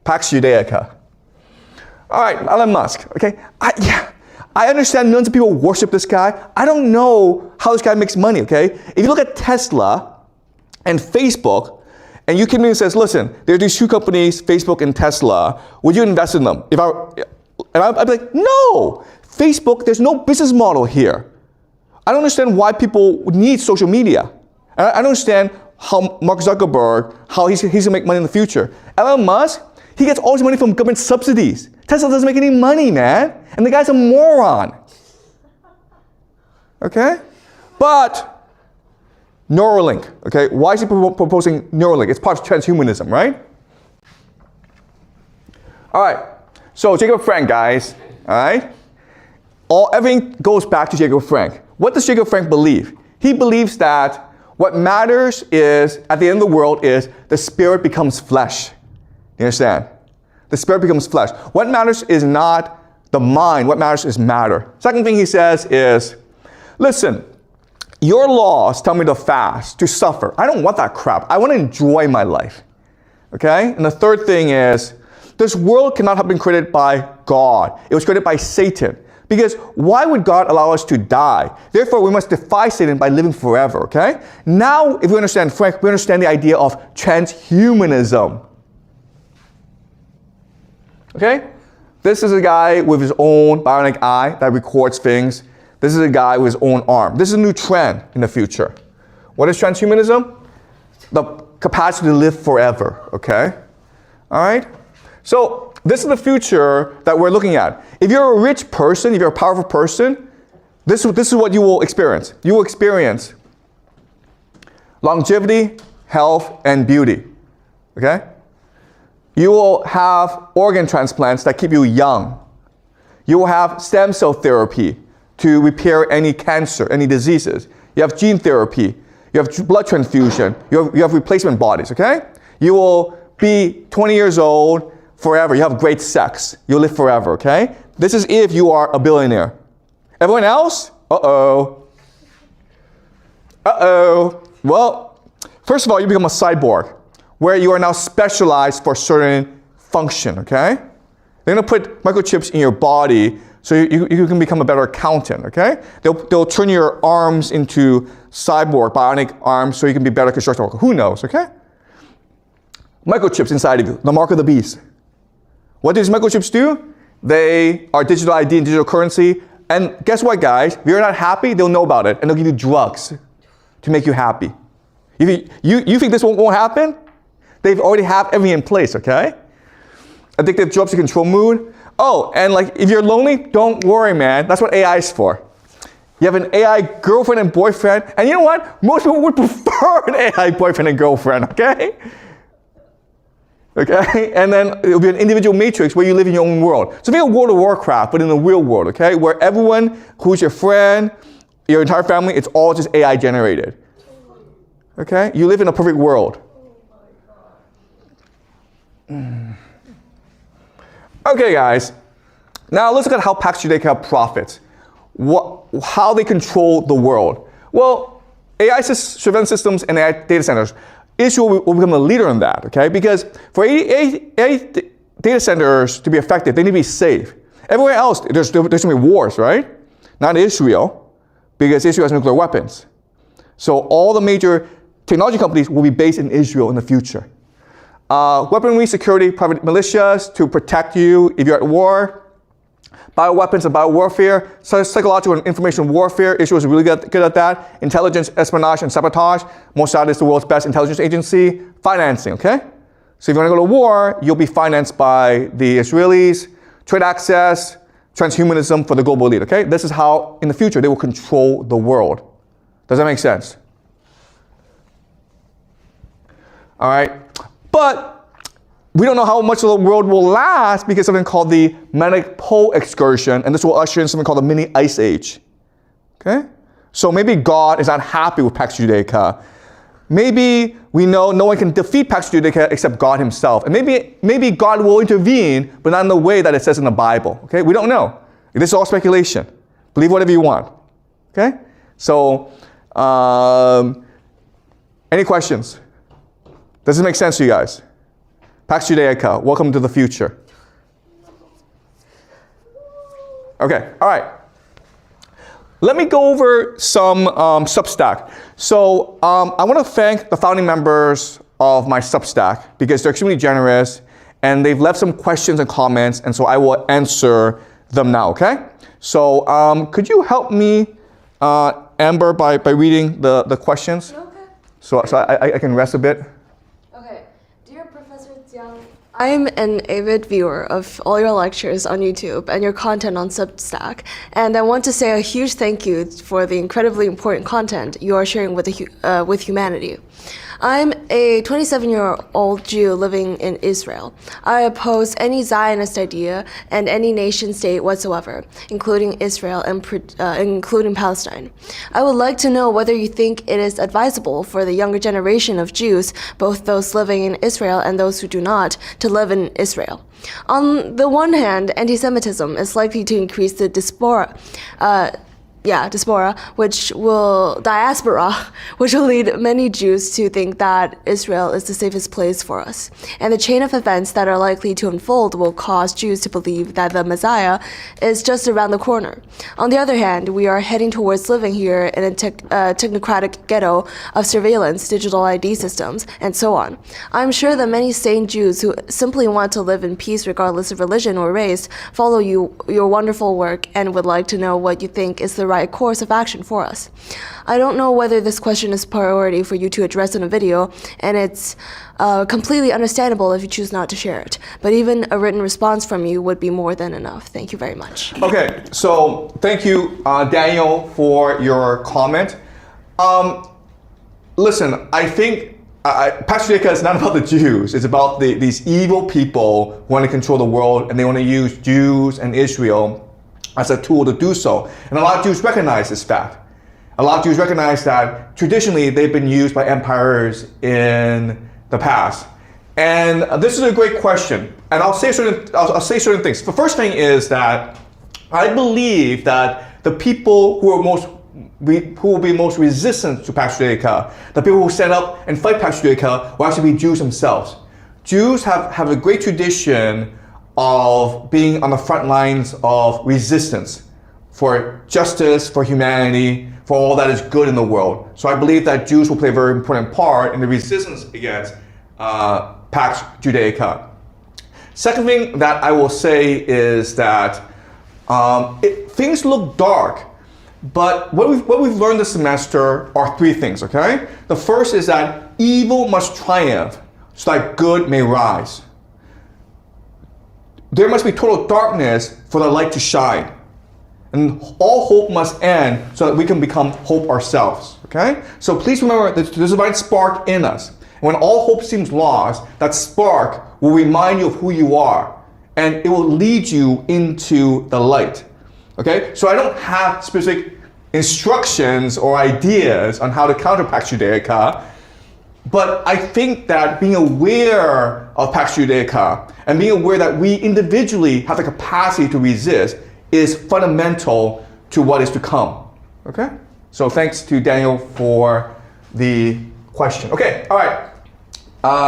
Pax Judaica. All right, Elon Musk, okay? I understand millions of people worship this guy. I don't know how this guy makes money, okay? If you look at Tesla and Facebook, and you came in and says, listen, there are these two companies, Facebook and Tesla, would you invest in them? I'd be like, no! Facebook, there's no business model here. I don't understand why people need social media. I don't understand how Mark Zuckerberg, how he's gonna make money in the future. Elon Musk, he gets all his money from government subsidies. Tesla doesn't make any money, man. And the guy's a moron. Okay? But Neuralink, okay? Why is he proposing Neuralink? It's part of transhumanism, right? All right. So Jacob Frank, guys. All right? Everything goes back to Jacob Frank. What does Jacob Frank believe? He believes that what matters is, at the end of the world, is the spirit becomes flesh. You understand? The spirit becomes flesh. What matters is not the mind. What matters is matter. Second thing he says is, listen, your laws tell me to fast, to suffer. I don't want that crap. I want to enjoy my life. Okay? And the third thing is, this world cannot have been created by God. It was created by Satan. Because why would God allow us to die? Therefore, we must defy Satan by living forever, okay? Now, if we understand Frank, we understand the idea of transhumanism. Okay? This is a guy with his own bionic eye that records things. This is a guy with his own arm. This is a new trend in the future. What is transhumanism? The capacity to live forever, okay? All right? So this is the future that we're looking at. If you're a rich person, if you're a powerful person, this is what you will experience. You will experience longevity, health, and beauty, okay? You will have organ transplants that keep you young. You will have stem cell therapy to repair any cancer, any diseases. You have gene therapy. You have blood transfusion. You have replacement bodies, okay? You will be 20 years old forever. You have great sex. You'll live forever, okay? This is if you are a billionaire. Everyone else? Uh-oh. Uh-oh. Well, first of all, you become a cyborg, where you are now specialized for a certain function, okay? They're gonna put microchips in your body so you can become a better accountant, okay? They'll turn your arms into cyborg, bionic arms, so you can be better construction worker. Who knows, okay? Microchips inside of you, the mark of the beast. What do these microchips do? They are digital ID and digital currency. And guess what, guys? If you're not happy, they'll know about it, and they'll give you drugs to make you happy. If you think this won't happen? They've already have everything in place, okay? Addictive drugs to control mood. Oh, and like if you're lonely, don't worry, man. That's what AI is for. You have an AI girlfriend and boyfriend, and you know what? Most people would prefer an AI boyfriend and girlfriend, okay? Okay? And then it'll be an individual matrix where you live in your own world. So think of World of Warcraft, but in the real world, okay? Where everyone who's your friend, your entire family, it's all just AI generated. Okay? You live in a perfect world. Okay, guys. Now let's look at how Pax Judaica profits. How they control the world. Well, AI surveillance systems and AI data centers, Israel will become a leader in that, okay? Because for AI data centers to be effective, they need to be safe. Everywhere else, there's going to be wars, right? Not Israel, because Israel has nuclear weapons. So all the major technology companies will be based in Israel in the future. Weaponry, security, private militias to protect you if you're at war. bioweapons and biowarfare, psychological and information warfare. Israel is really good at that. Intelligence, espionage, and sabotage. Mossad is the world's best intelligence agency. Financing, okay? So if you want to go to war, you'll be financed by the Israelis. Trade access, transhumanism for the global elite, okay? This is how, in the future, they will control the world. Does that make sense? All right, but we don't know how much of the world will last because of something called the magnetic pole excursion, and this will usher in something called the mini ice age. Okay, so maybe God is not happy with Pax Judaica. Maybe we know no one can defeat Pax Judaica except God Himself, and maybe God will intervene, but not in the way that it says in the Bible. Okay, we don't know. This is all speculation. Believe whatever you want. Okay, so any questions? Does this make sense to you guys? Pax Judaica, welcome to the future. Okay, all right. Let me go over some Substack. So I want to thank the founding members of my Substack because they're extremely generous and they've left some questions and comments, and so I will answer them now, okay? So could you help me, Amber, by reading the questions? Okay. So I can rest a bit. I'm an avid viewer of all your lectures on YouTube and your content on Substack, and I want to say a huge thank you for the incredibly important content you are sharing with humanity. I'm a 27-year-old Jew living in Israel. I oppose any Zionist idea and any nation state whatsoever, including Israel and including Palestine. I would like to know whether you think it is advisable for the younger generation of Jews, both those living in Israel and those who do not, to live in Israel. On the one hand, anti-Semitism is likely to increase the diaspora, which will lead many Jews to think that Israel is the safest place for us. And the chain of events that are likely to unfold will cause Jews to believe that the Messiah is just around the corner. On the other hand, we are heading towards living here in a technocratic ghetto of surveillance, digital ID systems, and so on. I'm sure that many sane Jews who simply want to live in peace regardless of religion or race follow your wonderful work and would like to know what you think is the right course of action for us. I don't know whether this question is a priority for you to address in a video, and it's completely understandable if you choose not to share it. But even a written response from you would be more than enough. Thank you very much. Okay, so thank you, Daniel, for your comment. Listen, I think Pax Judaica is not about the Jews. It's about these evil people who want to control the world, and they want to use Jews and Israel as a tool to do so. And a lot of Jews recognize this fact. A lot of Jews recognize that traditionally they've been used by empires in the past. And this is a great question. And I'll say certain things. The first thing is that I believe that the people who will be most resistant to Pax Judaica, the people who stand up and fight Pax Judaica, will actually be Jews themselves. Jews have a great tradition of being on the front lines of resistance for justice, for humanity, for all that is good in the world. So I believe that Jews will play a very important part in the resistance against Pax Judaica. Second thing that I will say is that things look dark, but what we've learned this semester are three things, okay? The first is that evil must triumph so that good may rise. There must be total darkness for the light to shine. And all hope must end so that we can become hope ourselves, okay? So please remember that there's a divine spark in us. And when all hope seems lost, that spark will remind you of who you are, and it will lead you into the light, okay? So I don't have specific instructions or ideas on how to counter Pax Judaica, but I think that being aware of Pax Judaica and being aware that we individually have the capacity to resist is fundamental to what is to come. Okay? So thanks to Daniel for the question. Okay, all right.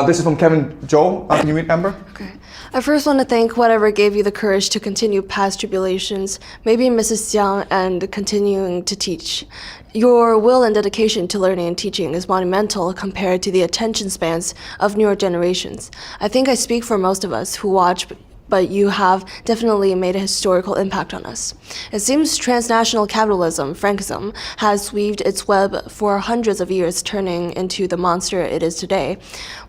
This is from Kevin Joe. Can you read, Amber? Okay. I first want to thank whatever gave you the courage to continue past tribulations, maybe Mrs. Jiang, and continuing to teach. Your will and dedication to learning and teaching is monumental compared to the attention spans of newer generations. I think I speak for most of us who watch but you have definitely made a historical impact on us. It seems transnational capitalism, Frankism, has weaved its web for hundreds of years, turning into the monster it is today.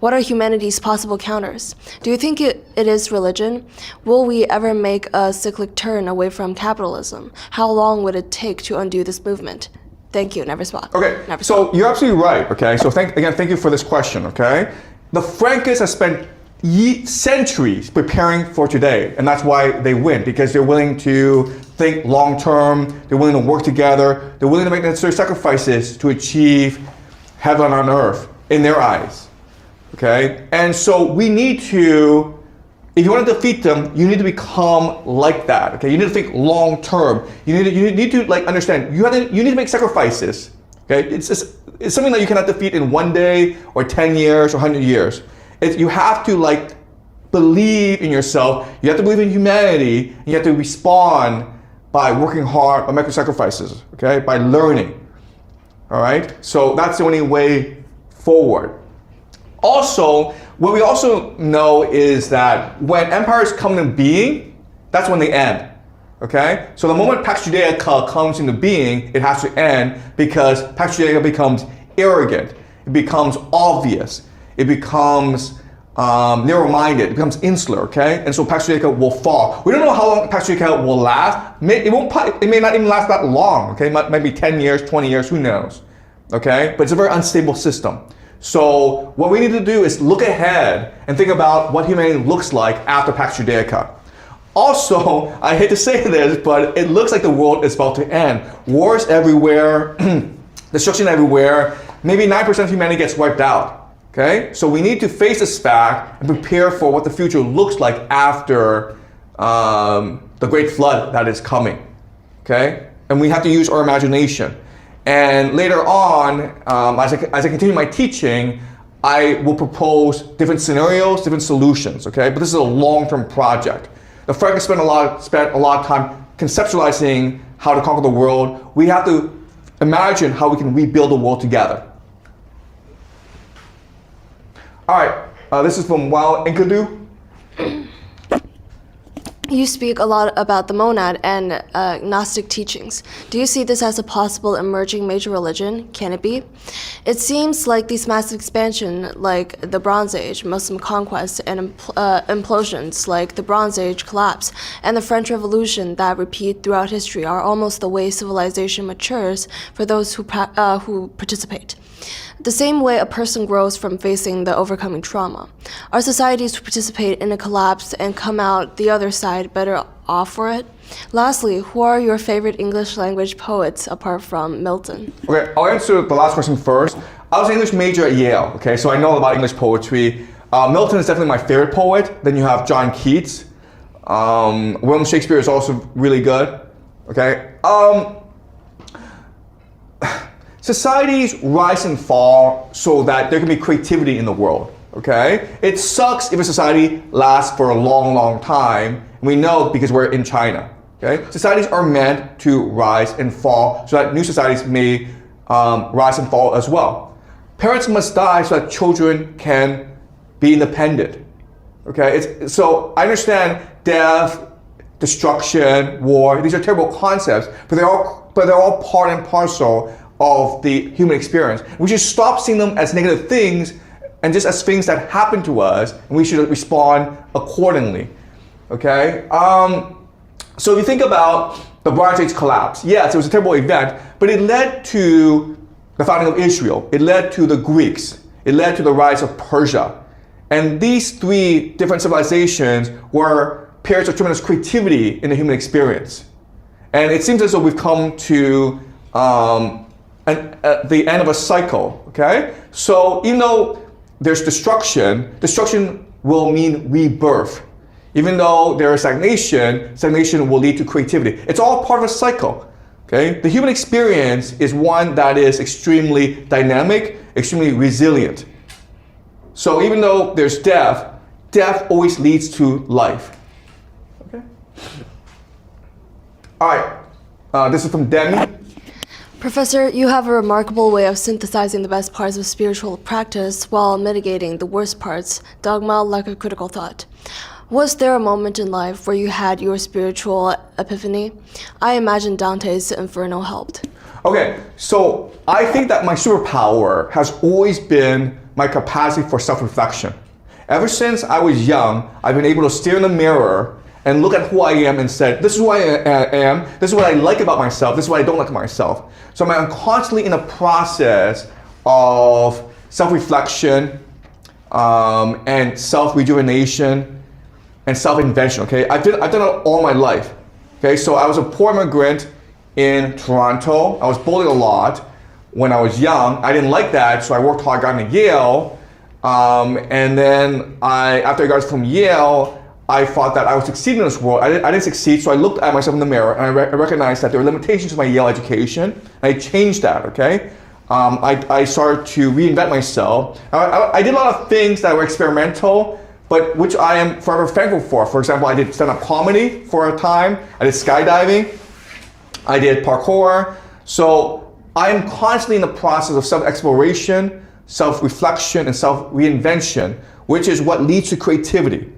What are humanity's possible counters? Do you think it is religion? Will we ever make a cyclic turn away from capitalism? How long would it take to undo this movement? Thank you, Never Spot. Okay, Never so Spot. you're absolutely right, okay? So thank you for this question, okay? The Frankists have spent centuries preparing for today, and that's why they win, because they're willing to think long term, they're willing to work together, they're willing to make necessary sacrifices to achieve heaven on earth in their eyes, okay? And so we need to, if you want to defeat them, you need to become like that, okay? You need to think long term. You need to like understand, you need to make sacrifices, okay? It's something that you cannot defeat in 1 day or 10 years or 100 years. You have to like believe in yourself, you have to believe in humanity, and you have to respond by working hard or making sacrifices, okay? By learning, all right? So that's the only way forward. Also, what we also know is that when empires come into being, that's when they end, okay? So the moment Pax Judaica comes into being, it has to end because Pax Judaica becomes arrogant, it becomes obvious, it becomes narrow-minded, it becomes insular, okay? And so Pax Judaica will fall. We don't know how long Pax Judaica will last. It may not even last that long, okay? Maybe 10 years, 20 years, who knows, okay? But it's a very unstable system. So what we need to do is look ahead and think about what humanity looks like after Pax Judaica. Also, I hate to say this, but it looks like the world is about to end. Wars everywhere, destruction everywhere, maybe 9% of humanity gets wiped out. Okay, so we need to face this fact and prepare for what the future looks like after the great flood that is coming. Okay, and we have to use our imagination. And later on, as I continue my teaching, I will propose different scenarios, different solutions. Okay, but this is a long-term project. The Frankists spent a lot of time conceptualizing how to conquer the world. We have to imagine how we can rebuild the world together. All right, this is from Wild Enkidu. You speak a lot about the monad and Gnostic teachings. Do you see this as a possible emerging major religion? Can it be? It seems like these massive expansion, like the Bronze Age, Muslim conquest, and implosions like the Bronze Age collapse, and the French Revolution that repeat throughout history are almost the way civilization matures for those who participate. The same way a person grows from facing the overcoming trauma. Are societies who participate in a collapse and come out the other side better off for it? Lastly, who are your favorite English language poets apart from Milton? Okay, I'll answer the last question first. I was an English major at Yale, okay, so I know about English poetry. Milton is definitely my favorite poet. Then you have John Keats. William Shakespeare is also really good, okay? Societies rise and fall so that there can be creativity in the world, okay? It sucks if a society lasts for a long, long time. We know because we're in China, okay? Societies are meant to rise and fall so that new societies may rise and fall as well. Parents must die so that children can be independent, okay? So I understand death, destruction, war, these are terrible concepts, but they're all part and parcel of the human experience. We should stop seeing them as negative things and just as things that happen to us, and we should respond accordingly, okay? So if you think about the Bronze Age collapse, yes, it was a terrible event, but it led to the founding of Israel. It led to the Greeks. It led to the rise of Persia. And these three different civilizations were periods of tremendous creativity in the human experience. And it seems as though we've come to the end of a cycle, okay? So even though there's destruction will mean rebirth. Even though there is stagnation will lead to creativity. It's all part of a cycle, okay? The human experience is one that is extremely dynamic, extremely resilient. So even though there's death always leads to life, okay? All right, this is from Demi. Professor, you have a remarkable way of synthesizing the best parts of spiritual practice while mitigating the worst parts, dogma like a critical thought. Was there a moment in life where you had your spiritual epiphany? I imagine Dante's Inferno helped. Okay, so I think that my superpower has always been my capacity for self-reflection. Ever since I was young, I've been able to stare in the mirror and look at who I am and said, this is who I am, this is what I like about myself, this is what I don't like about myself. So I'm constantly in a process of self-reflection and self-rejuvenation and self-invention, okay? I've done it all my life, okay? So I was a poor immigrant in Toronto. I was bullied a lot when I was young. I didn't like that, so I worked hard, got into Yale, and then after I got from Yale, I thought that I would succeed in this world. I didn't succeed, so I looked at myself in the mirror and I recognized that there were limitations to my Yale education, and I changed that, okay? I started to reinvent myself. I did a lot of things that were experimental, but which I am forever thankful for. For example, I did stand-up comedy for a time. I did skydiving. I did parkour. So I am constantly in the process of self-exploration, self-reflection, and self-reinvention, which is what leads to creativity.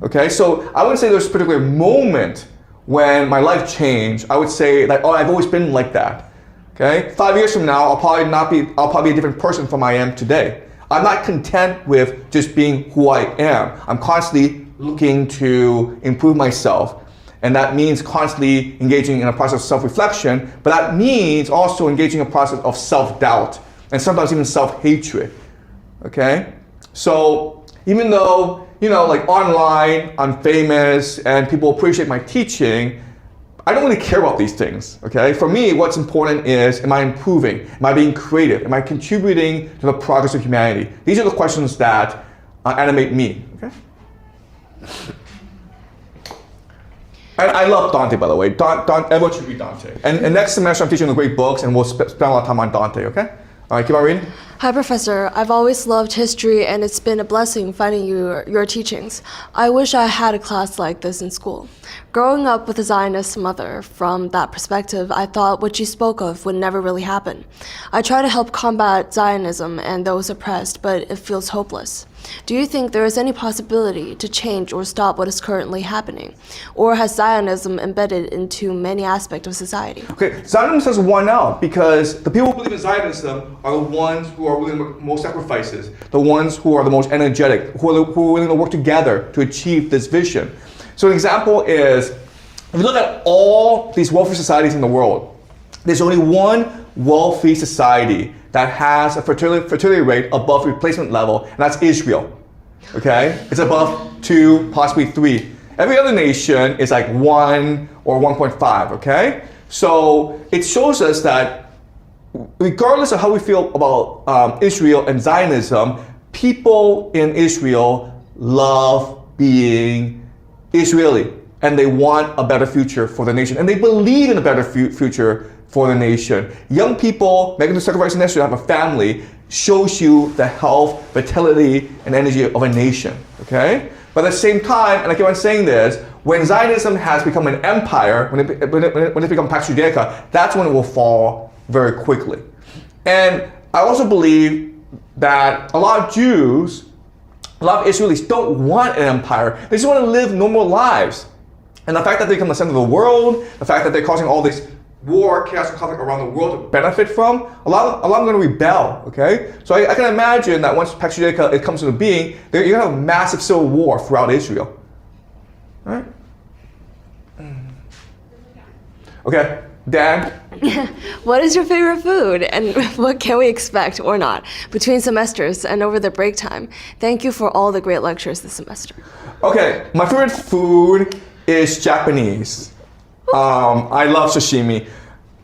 Okay, so I wouldn't say there's a particular moment when my life changed. I would say that, oh, I've always been like that. Okay, 5 years from now, I'll probably be a different person from I am today. I'm not content with just being who I am. I'm constantly looking to improve myself. And that means constantly engaging in a process of self-reflection, but that means also engaging in a process of self-doubt and sometimes even self-hatred. Okay? So even though, like online, I'm famous and people appreciate my teaching, I don't really care about these things, okay? For me, what's important is, am I improving? Am I being creative? Am I contributing to the progress of humanity? These are the questions that animate me, okay? And I love Dante, by the way. Everyone should read Dante. And next semester, I'm teaching the great books, and we'll spend a lot of time on Dante, okay? All right, keep on reading. Hi, Professor. I've always loved history, and it's been a blessing finding your teachings. I wish I had a class like this in school. Growing up with a Zionist mother, from that perspective, I thought what you spoke of would never really happen. I try to help combat Zionism and those oppressed, but it feels hopeless. Do you think there is any possibility to change or stop what is currently happening? Or has Zionism embedded into many aspects of society? Okay, Zionism has won out because the people who believe in Zionism are the ones who are willing to make most sacrifices, the ones who are the most energetic, who are willing to work together to achieve this vision. So an example is, if you look at all these wealthy societies in the world, there's only one wealthy society that has a fertility rate above replacement level, and that's Israel. Okay? It's above 2, possibly 3. Every other nation is like 1 or 1.5, okay? So it shows us that regardless of how we feel about Israel and Zionism, people in Israel love being Israeli, and they want a better future for the nation, and they believe in a better future for the nation. Young people making the sacrifice necessary to have a family shows you the health, vitality, and energy of a nation, okay? But at the same time, and I keep on saying this, when Zionism has become an empire, when it becomes Pax Judaica, that's when it will fall very quickly. And I also believe that a lot of Jews, a lot of Israelis don't want an empire. They just want to live normal lives. And the fact that they become the center of the world, the fact that they're causing all this war, chaos, and conflict around the world to benefit from, a lot of them are going to rebel, okay? So I can imagine that once Pax Judaica it comes into being, you're going to have a massive civil war throughout Israel. All right? Okay, Dan? What is your favorite food, and what can we expect or not between semesters and over the break time? Thank you for all the great lectures this semester. Okay, my favorite food is Japanese. I love sashimi.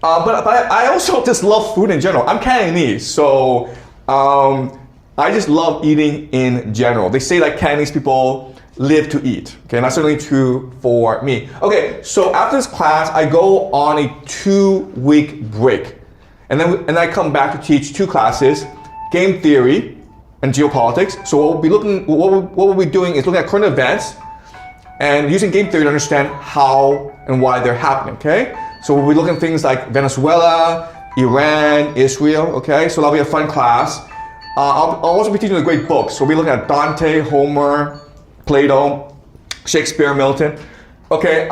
But I also just love food in general. I'm Cantonese, so I just love eating in general. They say that Cantonese people live to eat. Okay, and that's certainly true for me. Okay, so after this class, I go on a 2-week break. And then I come back to teach 2 classes, game theory and geopolitics. So what we'll be doing is looking at current events and using game theory to understand how and why they're happening, okay? So we'll be looking at things like Venezuela, Iran, Israel, okay? So that'll be a fun class. I'll also be teaching the great books. So we'll be looking at Dante, Homer, Plato, Shakespeare, Milton. Okay,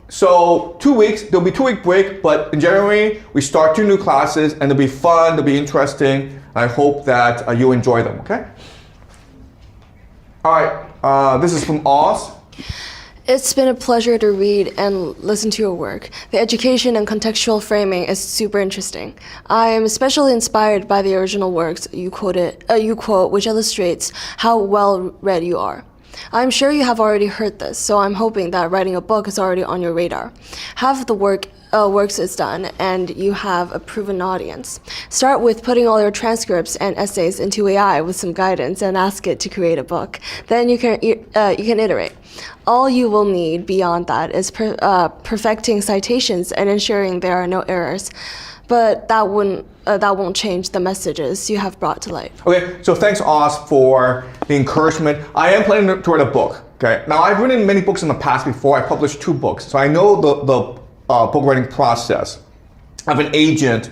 so 2 weeks, there'll be 2 week break, but in January, we start 2 new classes and they'll be fun, they'll be interesting. I hope that you enjoy them, okay? All right, this is from Oz. It's been a pleasure to read and listen to your work. The education and contextual framing is super interesting. I am especially inspired by the original works you quote, which illustrates how well read you are. I'm sure you have already heard this, so I'm hoping that writing a book is already on your radar. Half of the works is done, and you have a proven audience. Start with putting all your transcripts and essays into AI with some guidance and ask it to create a book. Then you can iterate. All you will need beyond that is perfecting citations and ensuring there are no errors. But that won't change the messages you have brought to life. Okay, so thanks Oz for the encouragement. I am planning to write a book. Okay, now I've written many books in the past before. I published 2 books, so I know the book writing process. I have an agent,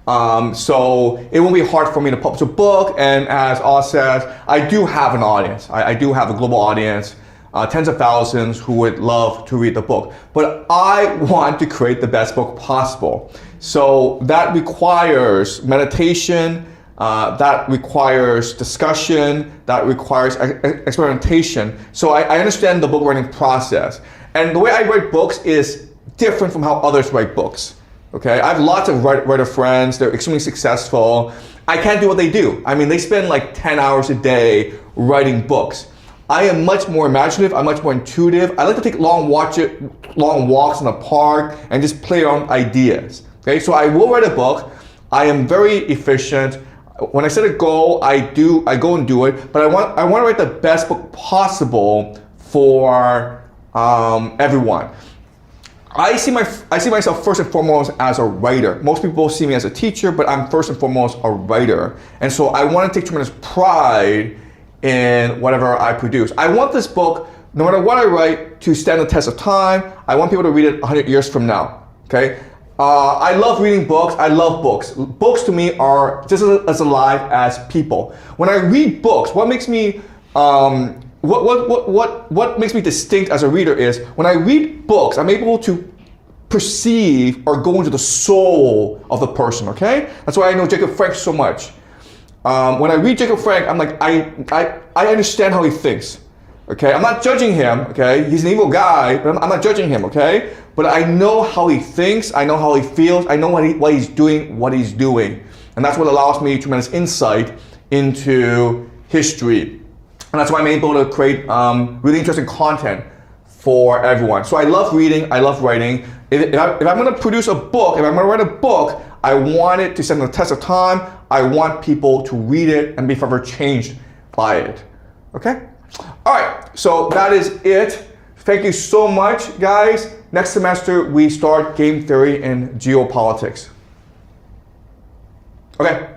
so it won't be hard for me to publish a book. And as Oz says, I do have an audience. I do have a global audience. Tens of thousands who would love to read the book. But I want to create the best book possible. So that requires meditation, that requires discussion, that requires experimentation. So I understand the book writing process. And the way I write books is different from how others write books. Okay, I have lots of writer friends, they're extremely successful. I can't do what they do. I mean, they spend like 10 hours a day writing books. I am much more imaginative, I'm much more intuitive. I like to take long walks in the park and just play around ideas. Okay, so I will write a book. I am very efficient. When I set a goal, I go and do it, but I want to write the best book possible for everyone. I see myself first and foremost as a writer. Most people see me as a teacher, but I'm first and foremost a writer. And so I want to take tremendous pride in whatever I produce. I want this book, no matter what I write, to stand the test of time. I want people to read it 100 years from now, okay? I love reading books, I love books. Books to me are just as alive as people. When I read books, what makes me, what makes me distinct as a reader is, when I read books, I'm able to perceive or go into the soul of the person, okay? That's why I know Jacob Frank so much. When I read Jacob Frank, I'm like, I understand how he thinks, okay? I'm not judging him, okay? He's an evil guy, but I'm not judging him, okay? But I know how he thinks, I know how he feels, I know why he's doing what he's doing. And that's what allows me tremendous insight into history. And that's why I'm able to create really interesting content for everyone. So I love reading, I love writing. If I'm gonna produce a book, if I'm gonna write a book, I want it to stand the test of time. I want people to read it and be forever changed by it. Okay? All right, so that is it. Thank you so much, guys. Next semester, we start game theory and geopolitics. Okay.